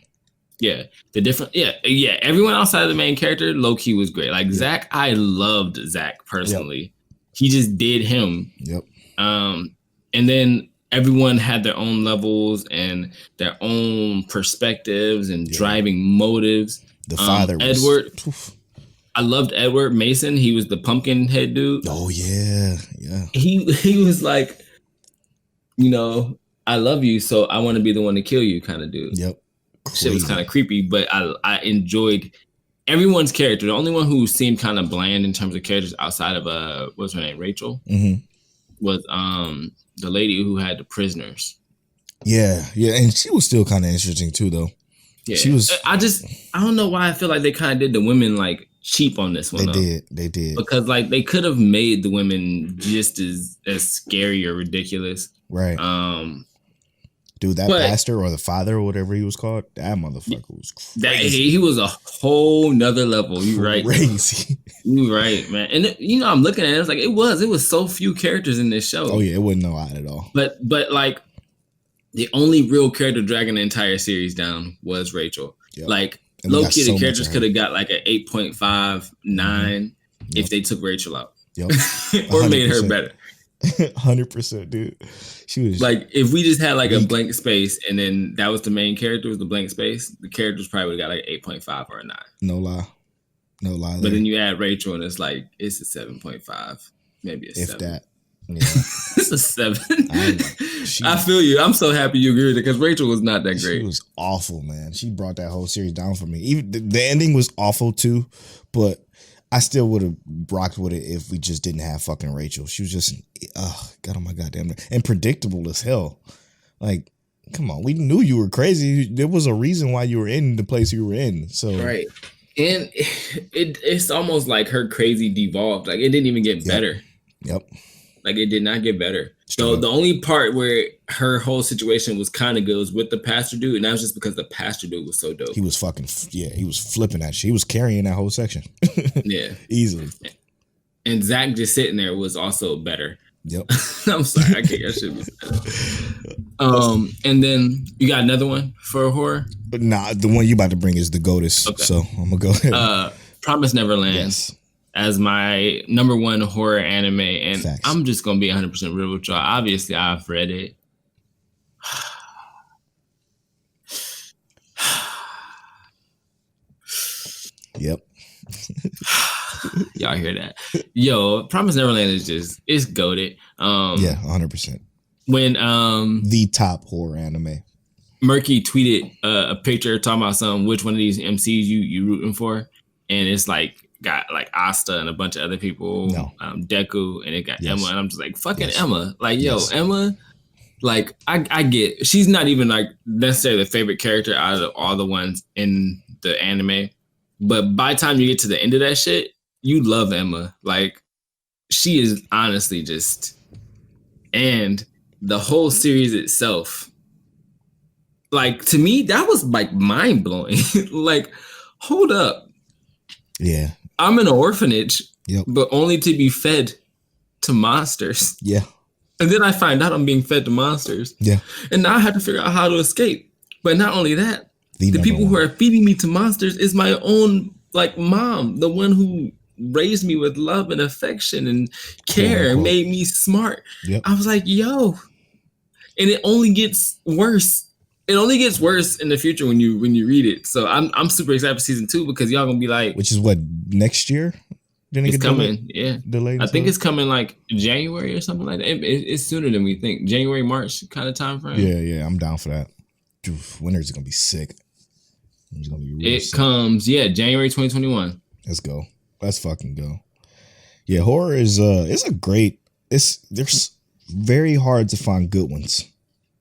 Yeah. Everyone outside of the main character, low key was great. Like Zach, I loved Zach personally. Yep. He just did him. Yep. And then everyone had their own levels and their own perspectives and driving motives. The father was Edward. I loved Edward Mason. He was the pumpkin head dude. Oh yeah. He was like, I love you, so I want to be the one to kill you, kind of dude. Yep. Shit was kind of creepy, but I enjoyed everyone's character. The only one who seemed kind of bland in terms of characters outside of what's her name, Rachel, was the lady who had the prisoners. Yeah, and she was still kind of interesting too, though. Yeah, she was. I don't know why I feel like they kind of did the women like cheap on this one. They did because like they could have made the women just as scary or ridiculous, right? Dude, that pastor or the father or whatever he was called, that motherfucker was crazy. He was a whole nother level. You right? Crazy. You right, man. And I'm looking at it. It's like it was so few characters in this show. Oh yeah, it wasn't no odd at all. But like. The only real character dragging the entire series down was Rachel. Yep. Like, low-key, the characters could have got like an 8.5, 9 if they took Rachel out. Yep. Or made her better. 100%, dude. She was like, if we just had like a blank space and then that was the main character, was the blank space, the characters probably would have got like 8.5 or a 9. No lie. But then you add Rachel and it's a 7.5. maybe a if 7. that. Yeah. It's a 7. She- I feel you. I'm so happy you agree with it because Rachel was not that She great. was awful, man. She brought that whole series down for me. Even the ending was awful too, but I still would have rocked with it if we just didn't have fucking Rachel. She was just, got on my goddamn nerve. And predictable as hell. Like, come on, we knew you were crazy. There was a reason why you were in the place you were in. So Right. And it's almost like her crazy devolved. Like it didn't even get better. Yep. Like it did not get better. Straight So up. the only part where her whole situation was kind of good was with the pastor dude, and that was just because the pastor dude was so dope. He was fucking, he was flipping that shit. He was carrying that whole section. Yeah. Easily. And Zach just sitting there was also better. Yep. I'm sorry, I can't. That shit was better. And then you got another one for horror? But nah, the one you about to bring is the GOATest. Okay. So I'm gonna go ahead. Promise Neverland. Yes. As my number one horror anime, and Facts. I'm just gonna be 100% real with y'all. Obviously, I've read it. Yep. Y'all hear that? Yo, Promise Neverland is just it's goated. Yeah, 100%. When The top horror anime. Murky tweeted a picture talking about which one of these MCs you rooting for, and it's like got like Asta and a bunch of other people, No. Deku, and it got Yes. Emma, and I'm just like fucking Yes. Emma, like yo Yes. Emma, like I get she's not even like necessarily the favorite character out of all the ones in the anime, but by the time you get to the end of that shit, you love Emma, like she is honestly just, and the whole series itself. Like to me, that was like mind blowing. Like, hold up, Yeah. I'm in an orphanage, Yep. but only to be fed to monsters. Yeah. And then I find out I'm being fed to monsters. Yeah. And now I have to figure out how to escape. But not only that, the number people who one. are feeding me to monsters is my own like mom, the one who raised me with love and affection and care and unquote. made me smart. Yep. I was like, yo. And it only gets worse. It only gets worse in the future when you read it. So I'm super excited for season 2 because y'all gonna be like, Which is what, next year? Didn't it it's get coming. Yeah, delayed? I think it's coming like January or something like that. It's sooner than we think. January, March kind of time frame. Yeah, I'm down for that. Dude, winter's gonna be sick. It's gonna be real It sick. comes, January 2021. Let's go. Let's fucking go. Yeah, horror is it's a great. There's very hard to find good ones,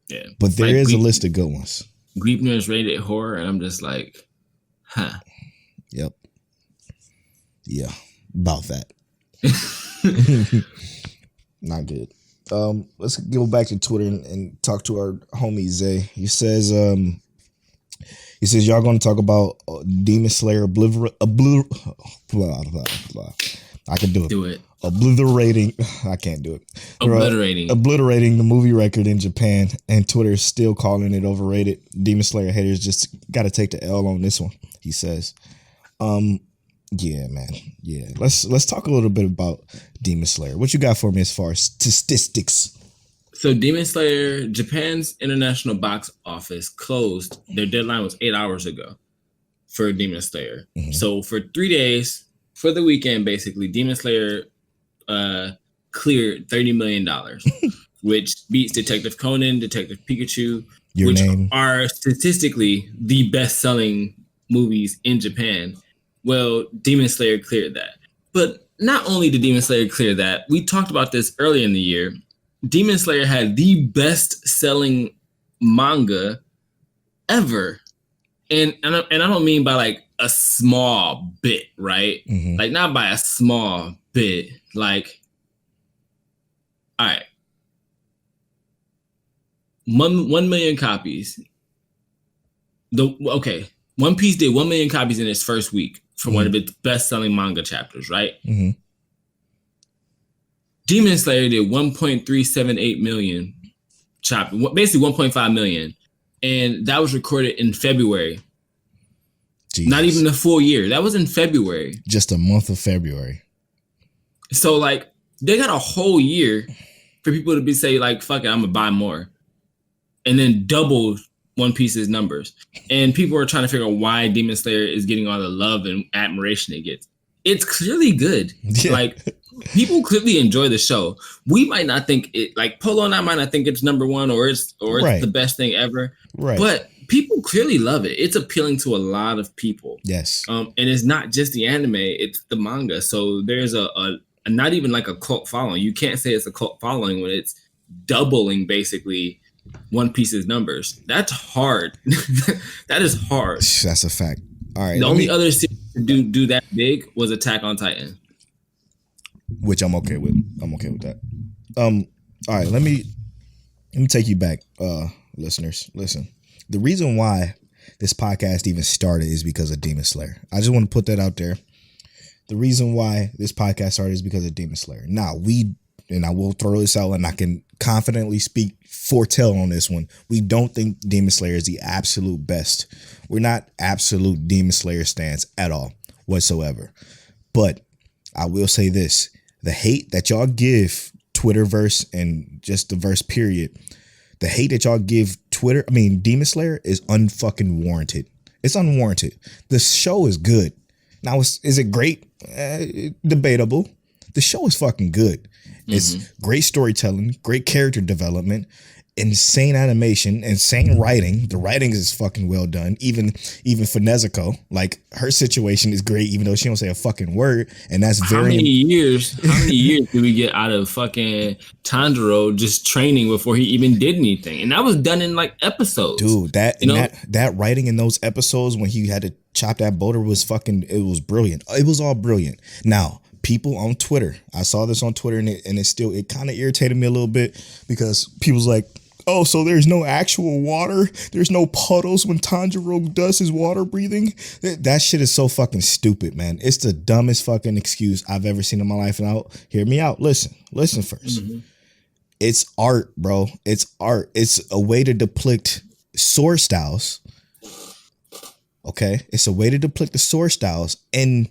Yeah, but there Like is a Gleep- list of good ones. Gleepner is rated horror, and I'm just like, huh. Yep. Yeah, about that. Not good. Let's go back to Twitter and talk to our homie Zay. He says y'all going to talk about Demon Slayer blah, blah, blah. I can do it. Do it. Obliterating. I can't do it. Obliterating the movie record in Japan, and Twitter is still calling it overrated. Demon Slayer haters just got to take the L on this one, he says. Yeah, man. Yeah. Let's talk a little bit about Demon Slayer. What you got for me as far as statistics? So Demon Slayer, Japan's international box office closed. Their deadline was 8 hours ago for Demon Slayer. Mhm. So for 3 days, for the weekend, basically, Demon Slayer cleared $30 million, which beats Detective Conan, Detective Pikachu, Your which name. are statistically the best-selling movies in Japan. Well, Demon Slayer cleared that. But not only did Demon Slayer clear that, we talked about this earlier in the year. Demon Slayer had the best-selling manga ever. And I don't mean by like a small bit, right? Mhm. Like not by a small bit. Like, all right. 1 million copies. One Piece did 1 million copies in its first week for one of its best-selling manga chapters, right? Mm-hmm. Demon Slayer did 1.378 million chapters, basically 1.5 million, and that was recorded in February. Jesus. Not even a full year. That was in February. Just a month of February. So like they got a whole year for people to be say like, fuck it, I'm gonna buy more. And then double One Piece's numbers. And people are trying to figure out why Demon Slayer is getting all the love and admiration it gets. it's clearly good. Yeah. Like people clearly enjoy the show. We might not think it, like Polo and I might not think it's number one or it's Right. the best thing ever. Right. But people clearly love it. It's appealing to a lot of people. Yes. And it's not just the anime, it's the manga. So there's a not even like a cult following. You can't say it's a cult following when it's doubling basically One Piece's numbers. That's hard. That is hard. That's a fact. All right. The only other series to do that big was Attack on Titan, which I'm okay with. I'm okay with that. All right. Let me take you back, listeners. Listen, the reason why this podcast even started is because of Demon Slayer. I just want to put that out there. The reason why this podcast started is because of Demon Slayer. Now, I will throw this out and I can confidently foretell on this one. We don't think Demon Slayer is the absolute best. We're not absolute Demon Slayer stans at all whatsoever. But I will say this, the hate that y'all give Twitterverse and just the verse period, the hate that y'all give Demon Slayer is unfucking warranted. It's unwarranted. The show is good. Now, is it great? Debatable. The show is fucking good. It's great storytelling, great character development, insane animation, insane writing. The writing is fucking well done. Even for Nezuko, like her situation is great, even though she don't say a fucking word. And that's very. How many years did we get out of fucking Tanjiro just training before he even did anything? And that was done in like episodes. Dude, that writing in those episodes when he had to chop that boulder was it was brilliant. It was all brilliant. Now, people on Twitter, I saw this on Twitter and it kind of irritated me a little bit because people's like, oh, so there's no actual water? There's no puddles when Tanjiro does his water breathing? That shit is so fucking stupid, man. It's the dumbest fucking excuse I've ever seen in my life. And hear me out. Listen first. It's art, bro. It's art. It's a way to depict sword styles. Okay? It's a way to depict the sword styles in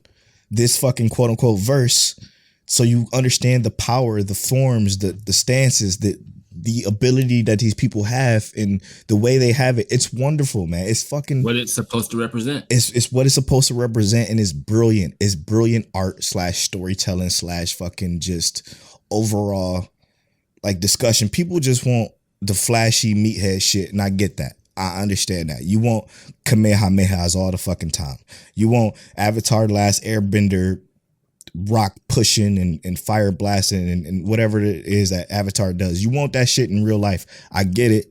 this fucking quote unquote verse, so you understand the power, the forms, the stances, the ability that these people have and the way they have it. It's wonderful, man. It's fucking what it's supposed to represent. It's what it's supposed to represent, and it's brilliant. It's brilliant art / storytelling / fucking just overall like discussion. People just want the flashy meathead shit, and I get that. I understand that. You want Kamehamehas all the fucking time. You want Avatar The Last Airbender rock pushing and fire blasting and whatever it is that Avatar does. You want that shit in real life. I get it.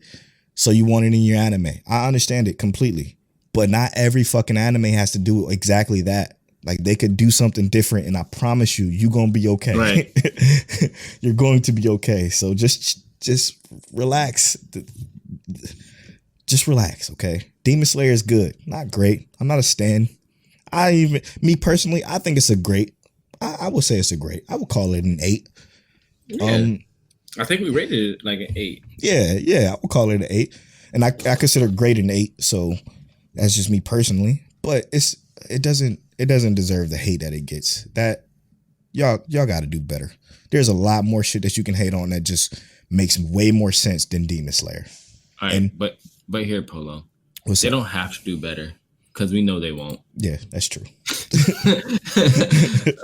So you want it in your anime. I understand it completely. But not every fucking anime has to do exactly that. Like they could do something different, and I promise you're gonna be okay. Right. You're going to be okay. So just relax. Just relax, okay? Demon Slayer is good. Not great. I'm not a stan. Me personally, I think it's a great. I would say it's a great. I would call it an 8. Yeah. I think we rated it like an 8. Yeah, I would call it an 8. And I consider great an 8, so that's just me personally. But it doesn't deserve the hate that it gets. That y'all gotta do better. There's a lot more shit that you can hate on that just makes way more sense than Demon Slayer. All right, but here, Polo, they don't have to do better because we know they won't. Yeah, that's true.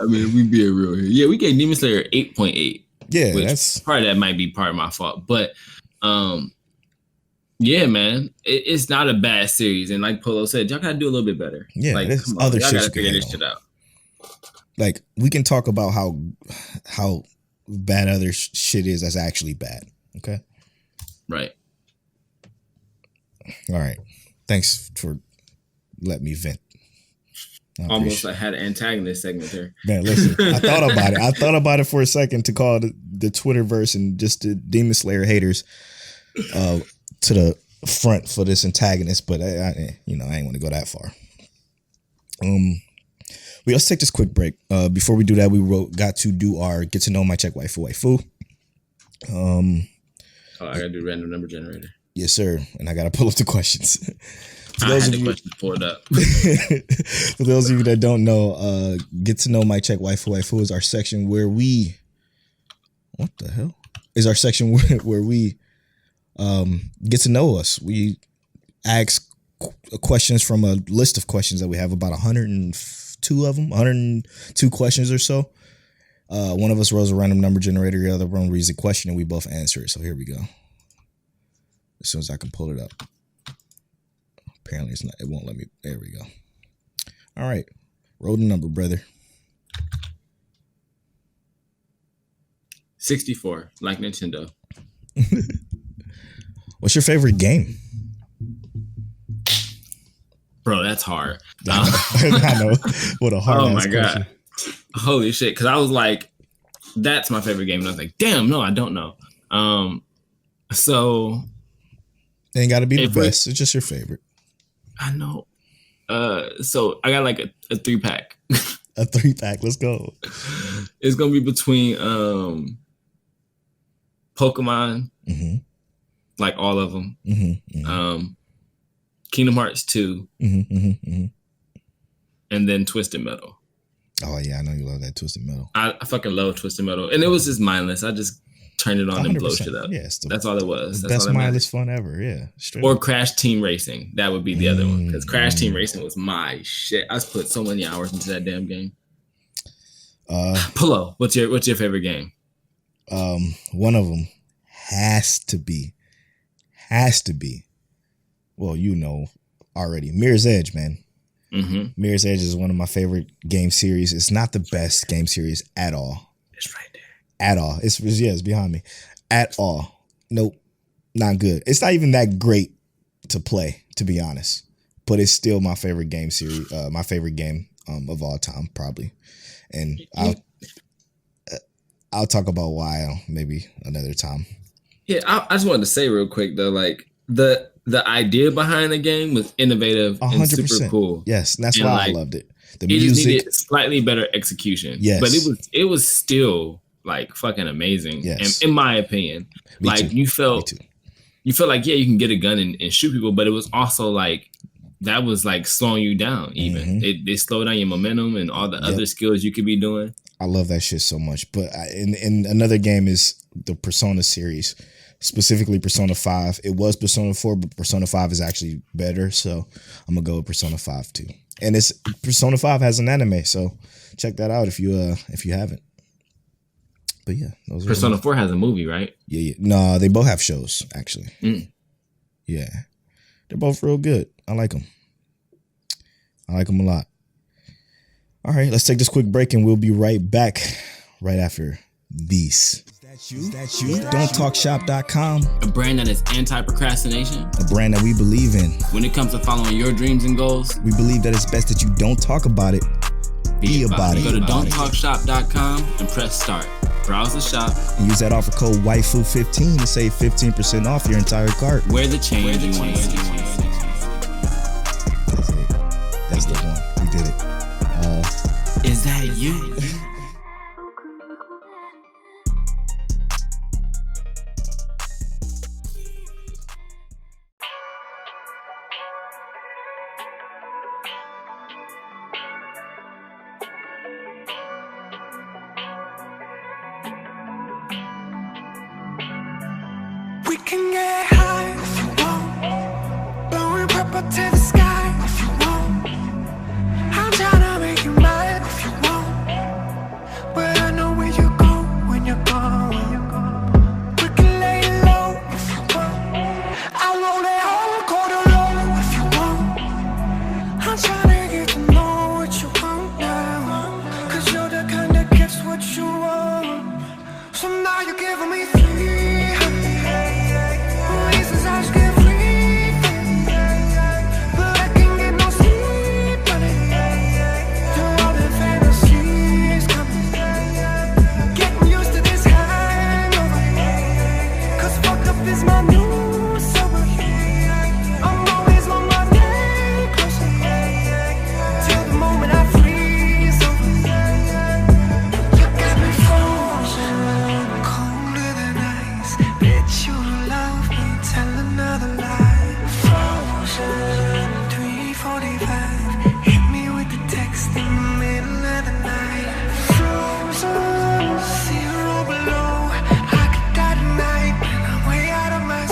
I mean, we being real here. Yeah, we gave Demon Slayer 8.8. Yeah, that's part of that might be part of my fault, but yeah, man, it's not a bad series, and like Polo said, y'all gotta do a little bit better. Yeah, like there's other y'all shit gotta figure this shit out. Like we can talk about how bad other shit is that's actually bad. Okay, right. All right. Thanks for letting me vent. Almost like had an antagonist segment there. Man, listen, I thought about it. I thought about it for a second to call the Twitterverse and just the Demon Slayer haters to the front for this antagonist, but I ain't want to go that far. Let's take this quick break. Before we do that, we got to do our get to know my check waifu. I gotta do random number generator. Yes, sir. And I got to pull up the questions. I had the questions pulled up. For those of you that don't know, get to know my check waifu is our section where we, what the hell? Is our section where we get to know us. We ask questions from a list of questions that we have, about 100 and 102 of them, 102 questions or so. One of us rolls a random number generator, the other one reads the question, and we both answer it. So here we go. As soon as I can pull it up. Apparently it's not. It won't let me. There we go. All right. Roll the number, brother. 64, like Nintendo. What's your favorite game? Bro, that's hard. I know. What a hard. Oh my question. God. Holy shit. Because I was like, that's my favorite game. And I was like, damn, no, I don't know. So. It ain't got to be the best. It's just your favorite. I know. So I got like a 3-pack. A 3-pack. Let's go. It's going to be between Pokemon, like all of them. Kingdom Hearts 2, and then Twisted Metal. Oh yeah, I know you love that Twisted Metal. I fucking love Twisted Metal, and it was just mindless. I just turned it on and blow shit up. Yeah, that's all it was. That's best mindless fun ever. Yeah, or Crash Team Racing. That would be the other one, because Crash Team Racing was my shit. I put so many hours into that damn game. Pullo, what's your favorite game? One of them has to be. Well, you know already. Mirror's Edge, man. Mirror's Edge is one of my favorite game series. It's not the best game series at all. It's right there. At all. It's behind me. At all. Nope. Not good. It's not even that great to play, to be honest. But it's still my favorite game series. My favorite game of all time, probably. And I'll talk about why maybe another time. Yeah, I just wanted to say real quick though, like the idea behind the game was innovative 100%. And super cool. Yes, and that's why I loved it. The music just needed slightly better execution. Yes, but it was still like fucking amazing. Yes, in my opinion. Me like too. You felt like yeah, you can get a gun and shoot people, but it was also like that was like slowing you down. Even it slowed down your momentum and all the other skills you could be doing. I love that shit so much. But in another game is the Persona series. Specifically Persona 5. It was Persona 4, but Persona 5 is actually better. So I'm going to go with Persona 5 too. And it's Persona 5 has an anime. So check that out if you haven't. But yeah. Persona 4 has a movie, right? Yeah. No, they both have shows actually. Yeah. They're both real good. I like them. I like them a lot. All right. Let's take this quick break and we'll be right back right after these. That's you. Don'tTalkShop.com. A brand that is anti-procrastination. A brand that we believe in. When it comes to following your dreams and goals, we believe that it's best that you don't talk about it. Be about it. Go to Don'tTalkShop.com and press start. Browse the shop. And use that offer code Waifu15 to save 15% off your entire cart. Wear the change you want to see. That's it. That's the one. We did it. Is that you? We can get high if you want, blowing purple to the sky if you want. I'm tryna make you mine if you want, but I know where you go when you're gone. We can lay low if you want. I roll that whole quarter low if you want. I'm tryna get to know what you want now, 'cause you're the kind that gets what you want. So now you're giving me three. Zero below, I could die tonight, and I'm way out of my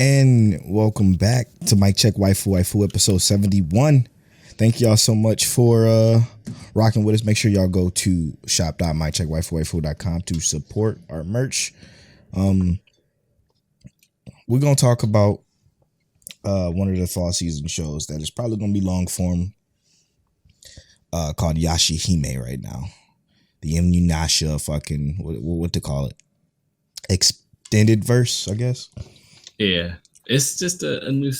And welcome back to Mic Check Waifu episode 71. Thank y'all so much for rocking with us. Make sure y'all go to shop.miccheckwaifu.com to support our merch. We're gonna talk about one of the fall season shows that is probably gonna be long form, called Yashahime right now. The Inuyasha fucking what to call it? Extended verse, I guess. Yeah, it's just a new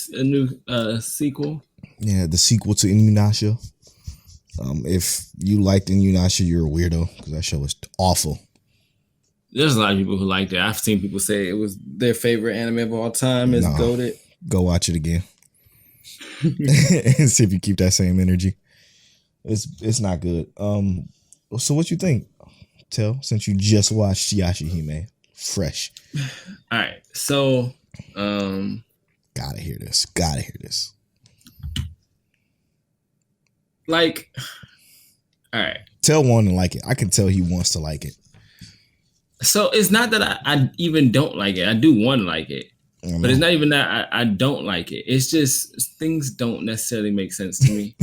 sequel. Yeah, the sequel to Inuyasha. If you liked Inuyasha, you're a weirdo because that show was awful. There's a lot of people who liked it. I've seen people say it was their favorite anime of all time. It's goated. Go watch it again and see if you keep that same energy. It's not good. So what you think? Tell, since you just watched Yashahime fresh. All right, so gotta hear this. Like, all right. Tell one to like it. I can tell he wants to like it. So it's not that I even don't like it. I do want to like it. But it's not even that I don't like it. It's just things don't necessarily make sense to me.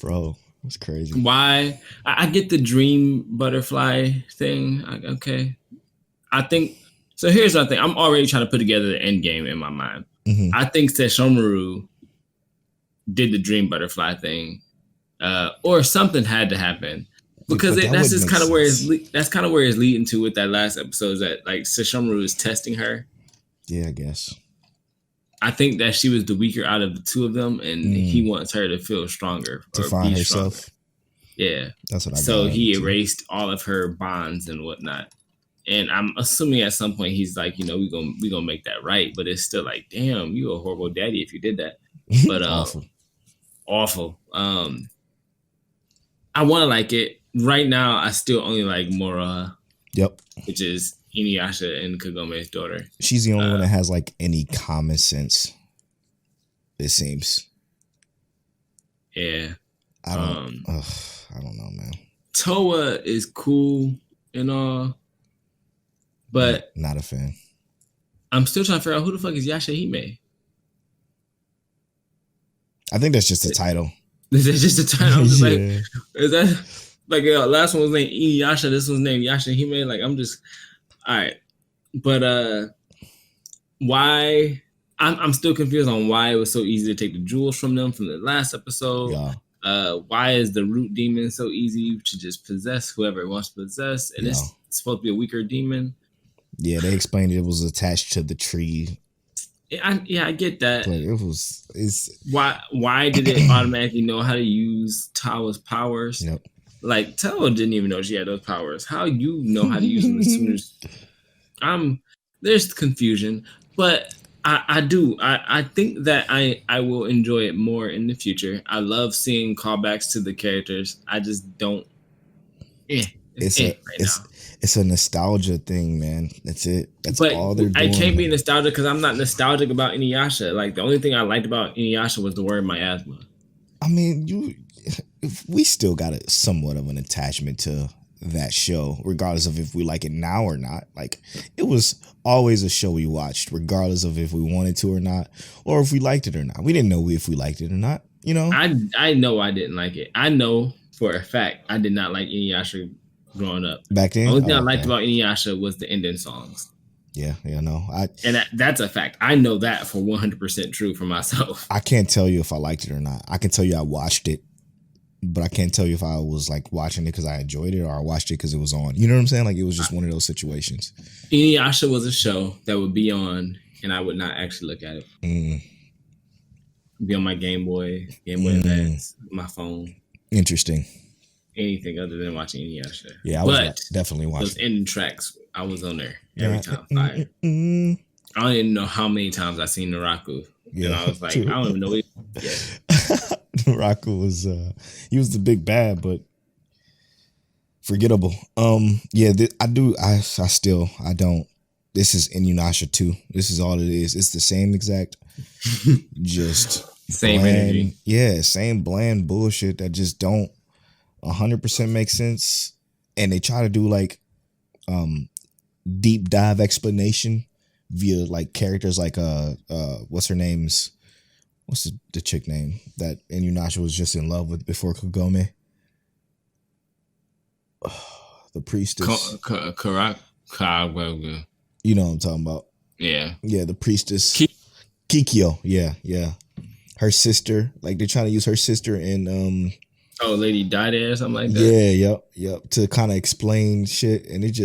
Bro, it's crazy. Why? I get the dream butterfly thing. Okay. I think, so here's what I think. I'm already trying to put together the end game in my mind. Mm-hmm. I think Sesshomaru did the dream butterfly thing, or something had to happen. Because that's just kind of where it's leading to with that last episode, is that like Sesshomaru is testing her. Yeah, I guess. I think that she was the weaker out of the two of them, and he wants her to feel stronger, to find herself. Stronger. Yeah, that's what I. So he erased all of her bonds and whatnot, and I'm assuming at some point he's like, we gonna make that right, but it's still like, damn, you a horrible daddy if you did that. But awful. I want to like it. Right now, I still only like Mora. Yep. Which is Inuyasha and Kagome's daughter. She's the only one that has like any common sense. It seems. Yeah. I don't know, man. Toa is cool and all, but not a fan. I'm still trying to figure out who the fuck is Yashahime. I think that's just a title. Is that just a title? Yeah. Like, is that like last one was named Inuyasha, this one's named Yashahime? Like, I'm just all right. But why? I'm still confused on why it was so easy to take the jewels from them from the last episode. Yeah. Why is the root demon so easy to just possess whoever it wants to possess? And it's supposed to be a weaker demon. Yeah, they explained it was attached to the tree. I get that. But why did it automatically know how to use Tawa's powers? Yep. Like, Tawa didn't even know she had those powers. How you know how to use them as soon as there's confusion, but I do. I think that I will enjoy it more in the future. I love seeing callbacks to the characters. I just don't. It's a nostalgia thing, man. That's it. That's all they're doing. I can't be nostalgic because I'm not nostalgic about Inuyasha. Like, the only thing I liked about Inuyasha was the word miasma. I mean, we still got somewhat of an attachment to that show, regardless of if we like it now or not. Like, it was always a show we watched, regardless of if we wanted to or not, or if we liked it or not. We didn't know if we liked it or not. I know I didn't like it. I know for a fact I did not like Inuyasha growing up. Back then, the only thing I liked about Inuyasha was the ending songs. Yeah, no. And that's a fact. I know that for 100% true for myself. I can't tell you if I liked it or not. I can tell you I watched it, but I can't tell you if I was like watching it because I enjoyed it or I watched it because it was on. You know what I'm saying? Like, it was just one of those situations. Inuyasha was a show that would be on and I would not actually look at it. Be on my Game Boy Advance, my phone. Interesting. Anything other than watching Inuyasha. Yeah, I was definitely watching. Those ending tracks, I was on there every time. Fire. I don't even know how many times I seen Naraku. Yeah, and I was like, true. I don't even know it. Yeah. Naraku was he was the big bad, but forgettable. Yeah, I don't. This is Inuyasha 2. This is all it is. It's the same exact, just same bland, energy. Yeah, same bland bullshit that just don't 100% make sense. And they try to do like deep dive explanation via like characters like what's her name's what's the chick name that Inuyasha was just in love with before Kagome? The priestess. You know what I'm talking about. Yeah. Yeah, the priestess. Kikyo. Yeah. Her sister. Like they're trying to use her sister in Lady Dida or something like that. Yeah, yep. To kind of explain shit. And it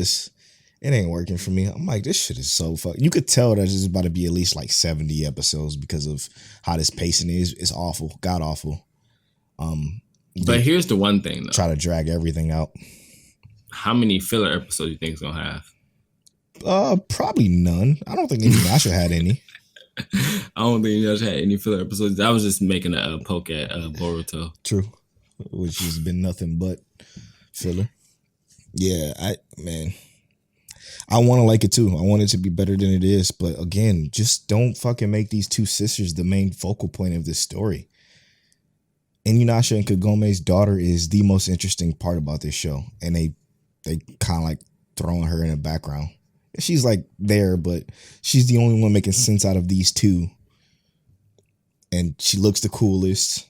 ain't working for me. I'm like, this shit is so fuck. You could tell that this is about to be at least like 70 episodes because of how this pacing is. It's awful. God awful. But here's the one thing though. Try to drag everything out. How many filler episodes do you think it's gonna have? Probably none. I don't think Inuyasha had any. I don't think Inuyasha had any filler episodes. I was just making a poke at Boruto. True. Which has been nothing but filler. Yeah, I want to like it too. I want it to be better than it is. But again, just don't fucking make these two sisters the main focal point of this story. Inuyasha and Kagome's daughter is the most interesting part about this show. And they kind of like throwing her in the background. She's like there, but she's the only one making sense out of these two. And she looks the coolest.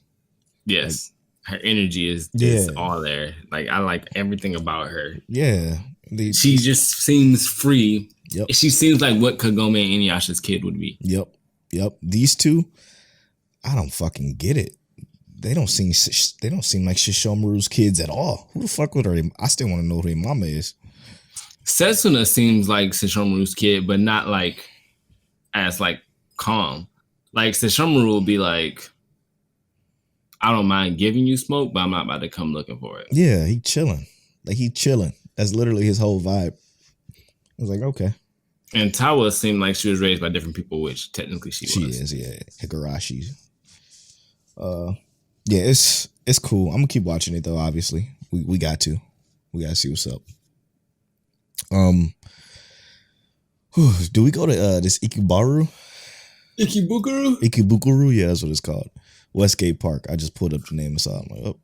Yes. Her energy is all there. Like I like everything about her. Yeah. She just seems free. Yep. She seems like what Kagome and Inuyasha's kid would be. Yep. These two, I don't fucking get it. They don't seem like Shishomaru's kids at all. Who the fuck would her? I still want to know who their mama is. Setsuna seems like Sesshomaru's kid, but not like as like calm. Like Sesshomaru will be like, I don't mind giving you smoke, but I'm not about to come looking for it. Yeah, he chilling. Like he chilling. That's literally his whole vibe. I was like, okay. And Tawa seemed like she was raised by different people, which technically she was. She is, yeah. Higurashi. Yeah, it's cool. I'm gonna keep watching it though. Obviously, we got to. We gotta see what's up. Do we go to this Ikebukuro? Ikebukuro, yeah, that's what it's called. Westgate Park. I just pulled up the name and saw it. I'm like, oh,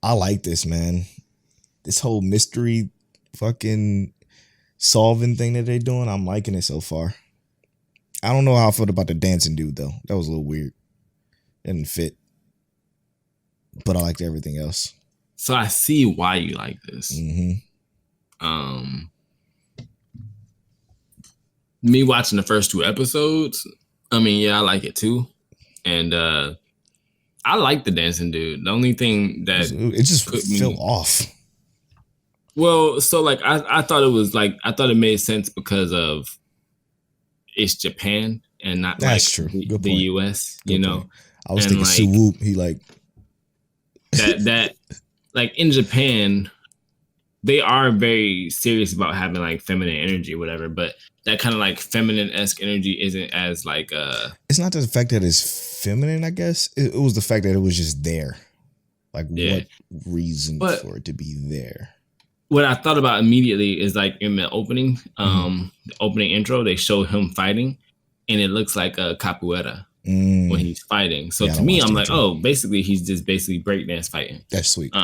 I like this, man. This whole mystery fucking solving thing that they're doing, I'm liking it so far. I don't know how I felt about the dancing dude though. That was a little weird. Didn't fit. But I liked everything else. So I see why you like this. Mm-hmm. Me watching the first 2 episodes, I mean, yeah, I like it too. And I like the dancing dude. The only thing that it just fell off. Well, so like I thought it was like I thought it made sense because of it's Japan and not that's like true. the US, Good you know. point. I was thinking like, Suwoop, he like that like in Japan, they are very serious about having like feminine energy or whatever, but that kind of like feminine-esque energy isn't as like it's not the fact that it's feminine, I guess. It was the fact that it was just there. Like what reason for it to be there? What I thought about immediately is like in the opening, the opening intro, they show him fighting and it looks like a capoeira when he's fighting. So to me, I'm like, oh, basically he's just basically breakdance fighting. That's sweet.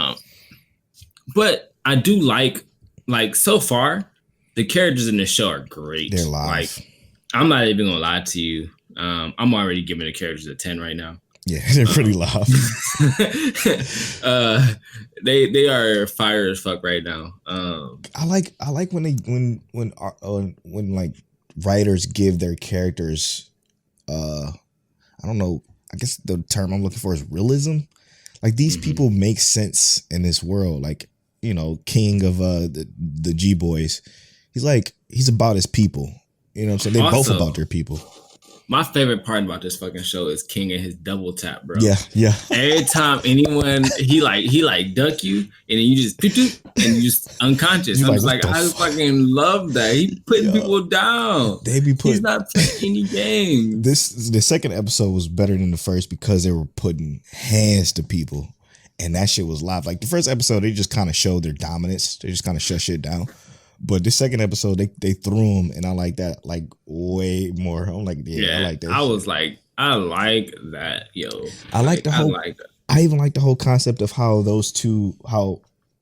But I do like so far, the characters in the show are great. They're live. Like, I'm not even gonna lie to you. I'm already giving the characters a 10 right now. Yeah, they're pretty live. They are fire as fuck right now. I like when like writers give their characters I don't know, I guess the term I'm looking for is realism. Like these people make sense in this world. Like, you know, King of the G Boys. He's about his people. You know what I'm saying? They're both about their people. My favorite part about this fucking show is King and his double tap, bro. Yeah. Every time anyone he duck you and then you just and you just unconscious. I'm just like I fucking love that. He putting people down. He's not playing any games. The second episode was better than the first because they were putting hands to people. And that shit was live. Like the first episode, they just kind of showed their dominance. They just kind of shut shit down. But the second episode, they threw them, and I like that like way more. I'm like, I like that. I was like, I like that, yo. I even like the whole concept of how those two,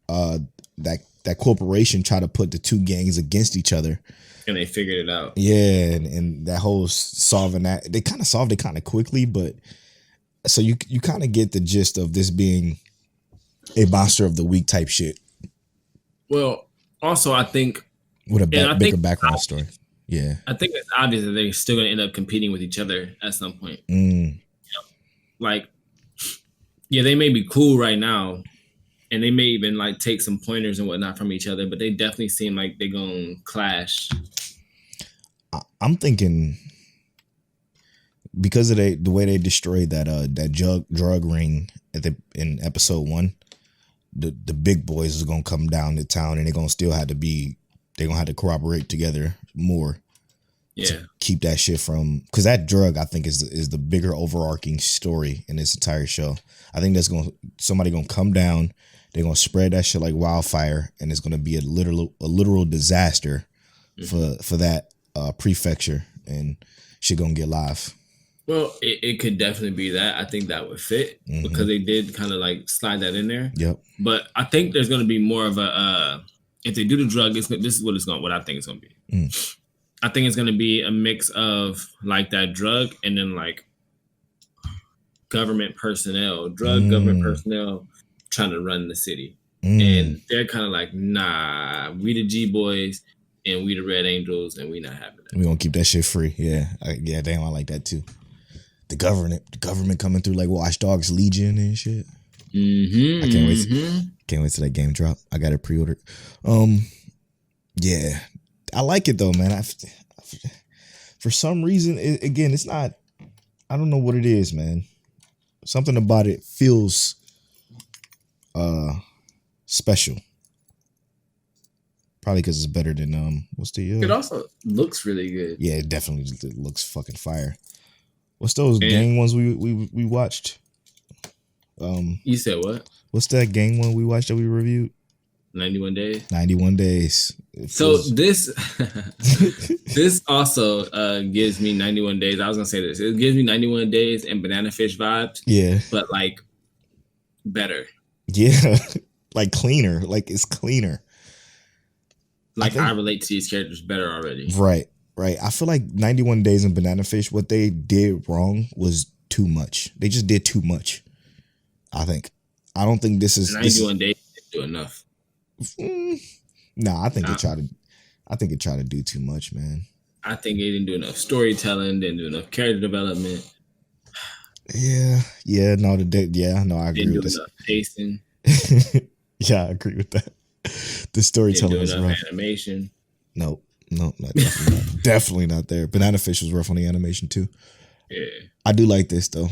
that that corporation try to put the two gangs against each other. And they figured it out. Yeah, and that whole solving that, they kind of solved it kind of quickly, but so you kind of get the gist of this being a monster of the week type shit. Well, also I think with a bigger background story. Yeah, I think it's obvious that they're still going to end up competing with each other at some point. Like, yeah, they may be cool right now, and they may even like take some pointers and whatnot from each other, but they definitely seem like they're going to clash. I'm thinking because of the way they destroyed that drug ring in episode 1, the big boys is gonna come down to town, and they're gonna have to cooperate together more. Yeah, to keep that shit from, because that drug I think is the bigger overarching story in this entire show. I think somebody gonna come down, they're gonna spread that shit like wildfire, and it's gonna be a literal disaster for that prefecture, and shit gonna get live. Well, it could definitely be that. I think that would fit because they did kind of like slide that in there. Yep. But I think there's going to be more of a if they do the drug, this is what I think it's going to be. I think it's going to be a mix of like that drug and then like government personnel trying to run the city, and they're kind of like, nah, we the G boys and we the Red Angels, and we not having that. We gonna keep that shit free. Yeah, damn, I like that too. The government coming through like Watch Dogs Legion and shit. I can't wait. Can't wait till that game drop. I got it pre-ordered. Yeah, I like it though, man. For some reason, it's not. I don't know what it is, man. Something about it feels special. Probably because it's better than what's the? It also looks really good. Yeah, it definitely looks fucking fire. What's those gang ones we watched? You said what? What's that gang one we watched that we reviewed? 91 Days. 91 Days. So this also gives me 91 Days. I was gonna say this. It gives me 91 Days and Banana Fish vibes. Yeah. But like better. Yeah. Like cleaner. Like it's cleaner. Like I relate to these characters better already. Right. I feel like 91 Days and Banana Fish, what they did wrong was too much. They just did too much. I don't think this is 91 Days didn't do enough. Nah, I think it tried to do too much, man. I think it didn't do enough storytelling, didn't do enough character development. Yeah, no, I agree with this. Enough pacing. Yeah, I agree with that. The storytelling was rough. Animation. Nope, definitely not there. Banana Fish was rough on the animation too. Yeah, I do like this though.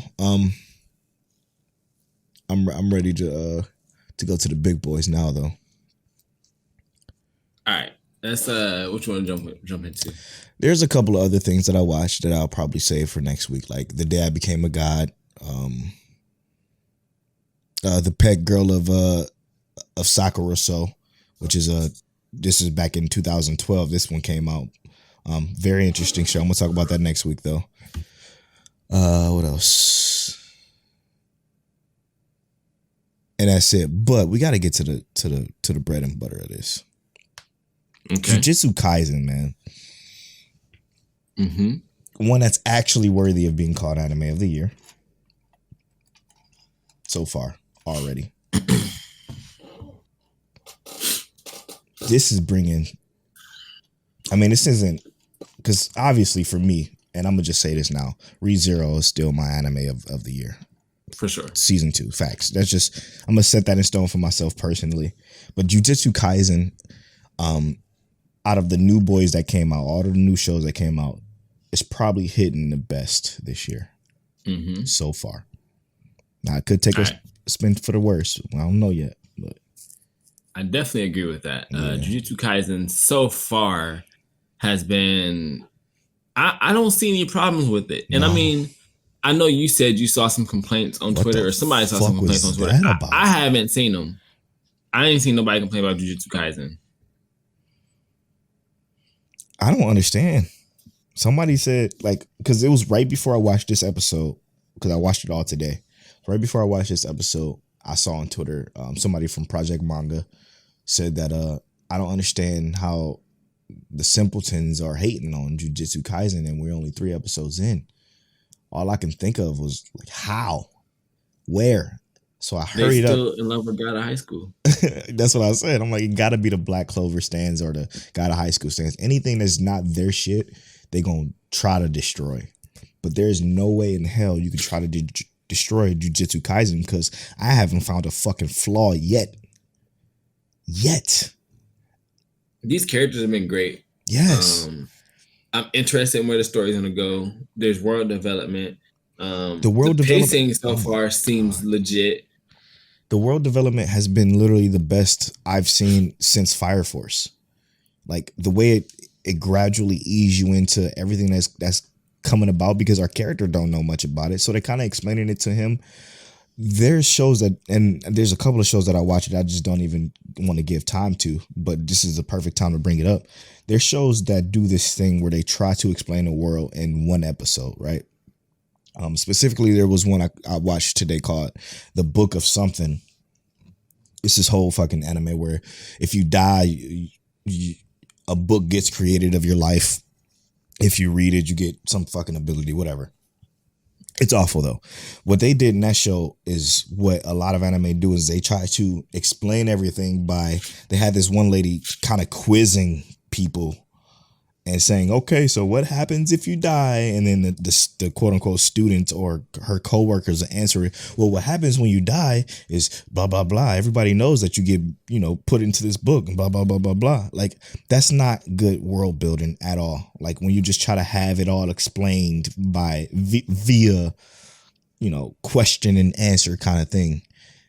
I'm ready to go to the big boys now though. All right, that's which one to jump into? There's a couple of other things that I watched that I'll probably save for next week, like The Day I Became a God, the pet girl of Sakura So, which is this is back in 2012. This one came out. Very interesting show. I'm gonna talk about that next week though. What else? And that's it. But we got to get to the bread and butter of this. Okay. Jujutsu Kaisen, man. One that's actually worthy of being called anime of the year. So far, already. This is bringing. I mean, this isn't because obviously for me, and I'm gonna just say this now: Re:Zero is still my anime of the year. For sure. Season 2. Facts. That's just, I'm going to set that in stone for myself personally. But Jujutsu Kaisen, out of the new boys that came out, all of the new shows that came out, is probably hitting the best this year so far. Now, it could take a spin for the worse. I don't know yet. But I definitely agree with that. Jujutsu Kaisen so far has been, I don't see any problems with it. And I mean, I know you said you saw some complaints on Twitter, or somebody saw some complaints on Twitter. I haven't seen them. I ain't seen nobody complain about Jujutsu Kaisen. I don't understand. Somebody said, like, because it was right before I watched this episode, because I watched it all today. Right before I watched this episode, I saw on Twitter somebody from Project Manga said that I don't understand how the simpletons are hating on Jujutsu Kaisen and we're only 3 episodes in. All I can think of was like, how? Where? So I hurried up. Still in love with God of High School. That's what I said. I'm like, it gotta be the Black Clover stands or the God of High School stands. Anything that's not their shit, they gonna try to destroy. But there's no way in hell you can try to destroy Jujutsu Kaisen because I haven't found a fucking flaw yet. These characters have been great. Yes. I'm interested in where the story's gonna go. There's world development. The pacing so far seems legit. The world development has been literally the best I've seen since Fire Force. Like the way it gradually ease you into everything that's coming about because our character don't know much about it. So they're kind of explaining it to him. There's shows that, and there's a couple of shows that I watch that I just don't even want to give time to, but this is the perfect time to bring it up. There's shows that do this thing where they try to explain the world in one episode, right? Specifically, there was one I watched today called The Book of Something. It's this whole fucking anime where if you die, a book gets created of your life. If you read it, you get some fucking ability, whatever. It's awful though. What they did in that show is what a lot of anime do is they try to explain everything by, they had this one lady kind of quizzing people and saying, okay, so what happens if you die? And then the quote unquote students or her coworkers answer it. Well, what happens when you die is blah, blah, blah. Everybody knows that you get, put into this book and blah, blah, blah, blah, blah. Like that's not good world building at all. Like when you just try to have it all explained by via, question and answer kind of thing.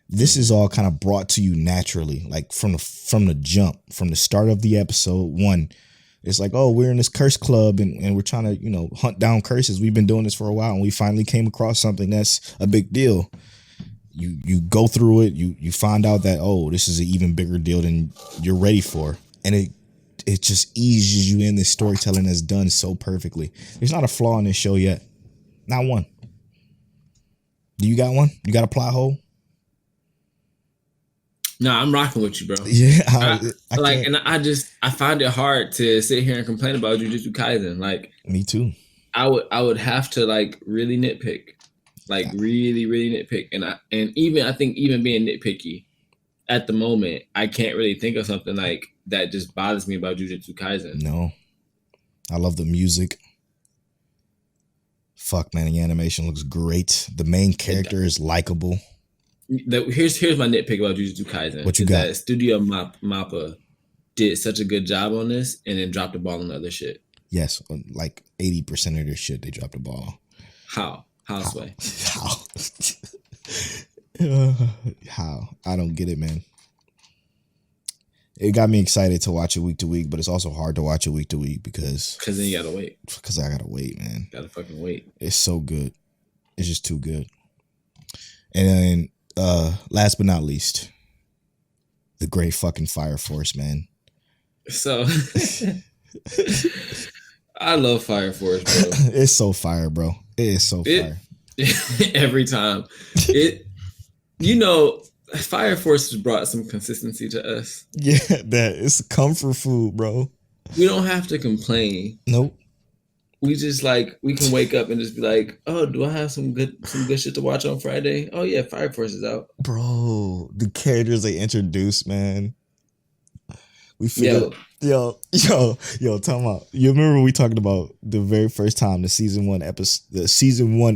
This is all kind of brought to you naturally, like from the jump, from the start of the episode 1. It's like, oh, we're in this curse club and we're trying to, hunt down curses. We've been doing this for a while and we finally came across something that's a big deal. You go through it. You find out that, oh, this is an even bigger deal than you're ready for. And it just eases you in. This storytelling that's done so perfectly. There's not a flaw in this show yet. Not one. Do you got one? You got a plot hole? No, I'm rocking with you, bro. Yeah, I find it hard to sit here and complain about Jujutsu Kaisen. Like, me too. I would have to really nitpick, really nitpick, and I think even being nitpicky at the moment, I can't really think of something like that just bothers me about Jujutsu Kaisen. No, I love the music. Fuck man, the animation looks great. The main character is likable. Here's my nitpick about Jujutsu Kaisen. What you got? That Studio Mappa did such a good job on this and then dropped the ball on other shit. Yes, like 80% of their shit they dropped the ball. How? Sway? How? I don't get it, man. It got me excited to watch it week to week, but it's also hard to watch it week to week because then you gotta wait. Because I gotta wait, man. Gotta fucking wait. It's so good. It's just too good. And then last but not least, the great fucking Fire Force, man. So I love Fire Force, bro. It's so fire, bro. It is so fire. Every time. Fire Force has brought some consistency to us. Yeah, that it's comfort food, bro. We don't have to complain. Nope. We just we can wake up and just be like, oh, do I have some good shit to watch on Friday? Oh yeah, Fire Force is out. Bro, the characters they introduced, man. We feel yo, talking about. You remember when we talked about the very first time the season 1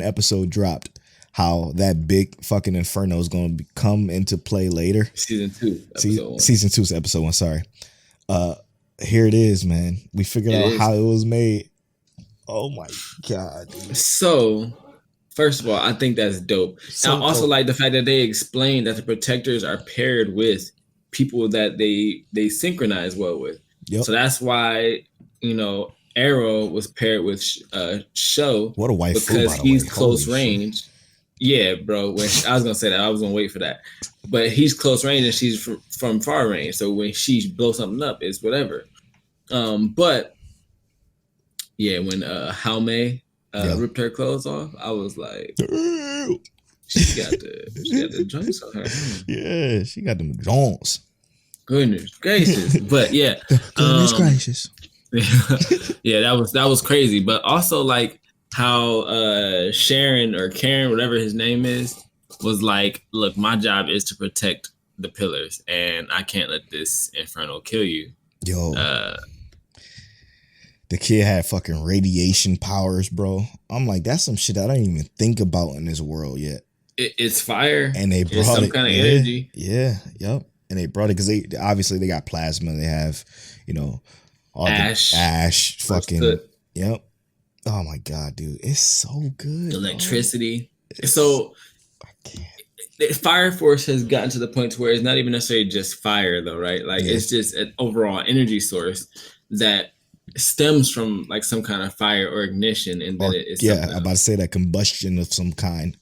episode dropped, how that big fucking inferno is going to come into play later. Season 2, episode 1. Season 2's episode 1. Sorry. Here it is, man. We figured out how it was made. Oh my god! Dude. So, first of all, I think that's dope. So I also like the fact that they explained that the protectors are paired with people that they synchronize well with. Yep. So that's why Arrow was paired with Sho. What a waifu, because he's close range. Yeah, bro. I was gonna say that. I was gonna wait for that, but he's close range and she's from far range. So when she blows something up, it's whatever. But yeah, when Jaume ripped her clothes off, I was like, she got the joints on her. Yeah, she got them joints. Goodness gracious. But yeah. Goodness gracious. Yeah, that was crazy. But also like how Sharon or Karen, whatever his name is, was like, look, my job is to protect the pillars, and I can't let this inferno kill you. Yo. The kid had fucking radiation powers, bro. I'm like, that's some shit I don't even think about in this world yet. It's fire, and they brought some it, kind of energy. Yeah, yep. And they brought it because they obviously they got plasma. They have, you know, all ash, the ash, fucking, yep. Oh my god, dude, it's so good. Electricity. So the Fire Force has gotten to the point where it's not even necessarily just fire, though, right? Like it's just an overall energy source that stems from like some kind of fire or ignition, and then it's I'm about to say that combustion of some kind.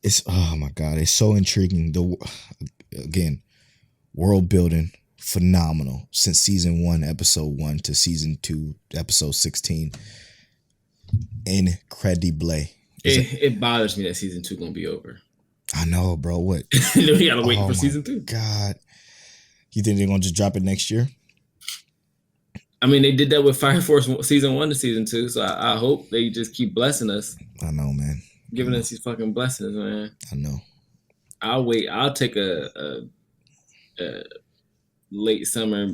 It's oh my god, it's so intriguing. Again, world building phenomenal since season 1, episode 1 to season 2, episode 16. Incredible. It bothers me that season 2 gonna be over. I know, bro. What? We gotta wait for season 2. God, you think they're gonna just drop it next year? I mean, they did that with Fire Force season 1 to season 2, so I hope they just keep blessing us. I know, man. Giving us these fucking blessings, man. I know. I'll wait. I'll take a late summer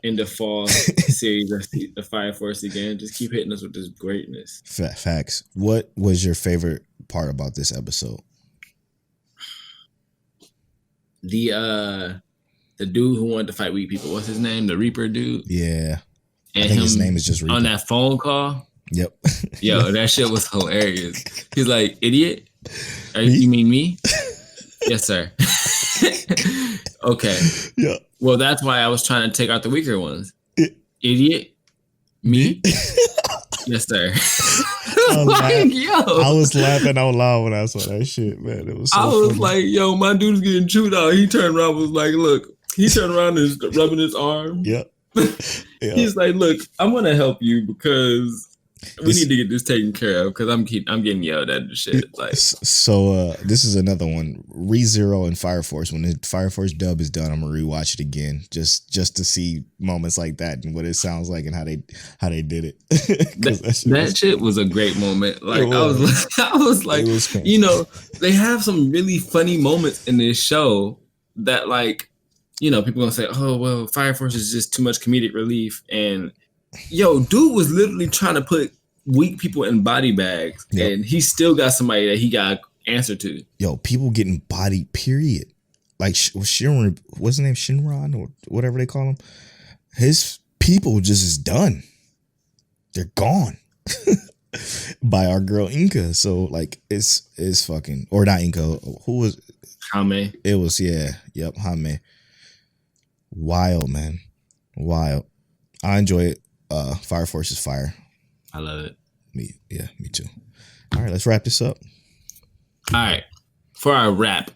into fall series of the Fire Force again. Just keep hitting us with this greatness. Facts. What was your favorite part about this episode? The dude who wanted to fight weak people. What's his name? The Reaper dude? Yeah. And I think his name is just Reaper. On that phone call? Yep. Yo, that shit was hilarious. He's like, idiot? You mean me? Yes, sir. Okay. Yeah. Well, that's why I was trying to take out the weaker ones. Idiot? Me? Yes, sir. I was laughing out loud when I saw that shit, man. It was so funny. Like, yo, my dude's getting chewed out. He turned around and was like, look. He turned around and was rubbing his arm. Yep. He's like, look, I'm going to help you because we need to get this taken care of because I'm getting yelled at and shit. Like, so this is another one. ReZero and Fire Force. When the Fire Force dub is done, I'm gonna rewatch it again just to see moments like that and what it sounds like and how they did it. that shit was a great moment. Like I was like, you know, they have some really funny moments in this show that like, you know, people gonna say, oh well, Fire Force is just too much comedic relief and. Yo, dude was literally trying to put weak people in body bags, and he still got somebody that he got answer to. Yo, people getting bodied, period. Like Shinron, what's his name, Shinron or whatever they call him. His people just is done. They're gone by our girl Inca. So like, it's fucking or not Inca. Who was Jaime? It was yep, Jaime. Wild, man, wild. I enjoy it. Fire Force is fire. I love it. Me too. All right, let's wrap this up. All right, for our wrap,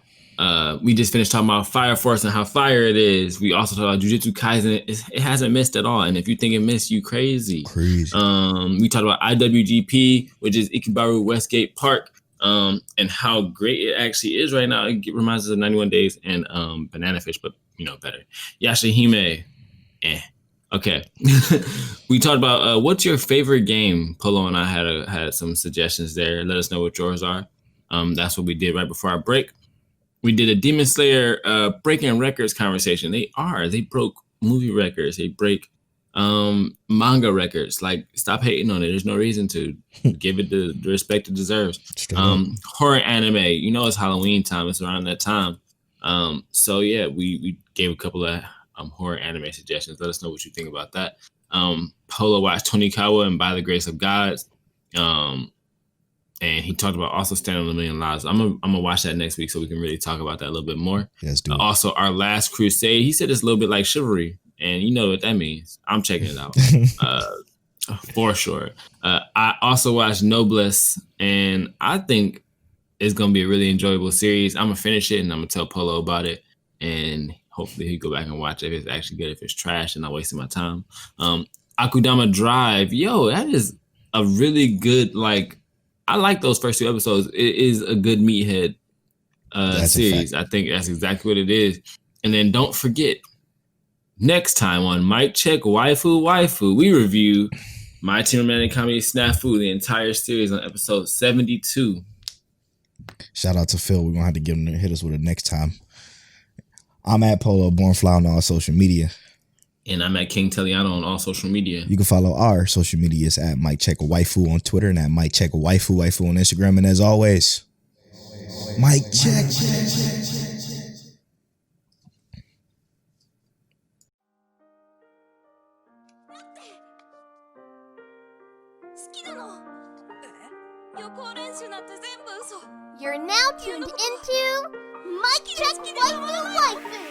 we just finished talking about Fire Force and how fire it is. We also talked about Jujutsu Kaisen. It hasn't missed at all, and if you think it missed, you crazy. We talked about IWGP, which is Ikibaru Westgate Park, and how great it actually is right now. It reminds us of 91 Days and Banana Fish, but you know better. Yashahime, Okay. We talked about what's your favorite game. Polo and I had some suggestions there. Let us know what yours are. That's what we did right before our break. We did a Demon Slayer breaking records conversation. They broke movie records. They break manga records. Like, stop hating on it. There's no reason to. Give it the respect it deserves. Horror anime. You know it's Halloween time. It's around that time. So yeah, we gave a couple of horror anime suggestions. Let us know what you think about that. Polo watched Tonikawa and By the Grace of God. And he talked about also Standing on a Million Lives. I'm gonna watch that next week so we can really talk about that a little bit more. Yes, do also, Our Last Crusade. He said it's a little bit like Chivalry, and you know what that means. I'm checking it out for sure. I also watched Noblesse, and I think it's gonna be a really enjoyable series. I'm gonna finish it, and I'm gonna tell Polo about it, and hopefully he'll go back and watch it if it's actually good. If it's trash and not wasting my time. Akudama Drive. Yo, that is a really good, like, I like those first 2 episodes. It is a good meathead series. I think that's exactly what it is. And then don't forget, next time on Mic Check Waifu, we review My Teen Romantic Comedy Snafu, the entire series on episode 72. Shout out to Phil. We're going to have to get him to hit us with it next time. I'm at Polo Bornfly on all social media. And I'm at King Teliano on all social media. You can follow our social medias at Mic Check Waifu on Twitter and at Mic Check Waifu on Instagram. And as always, Mic Check. You're now tuned into Mic Check Waifu.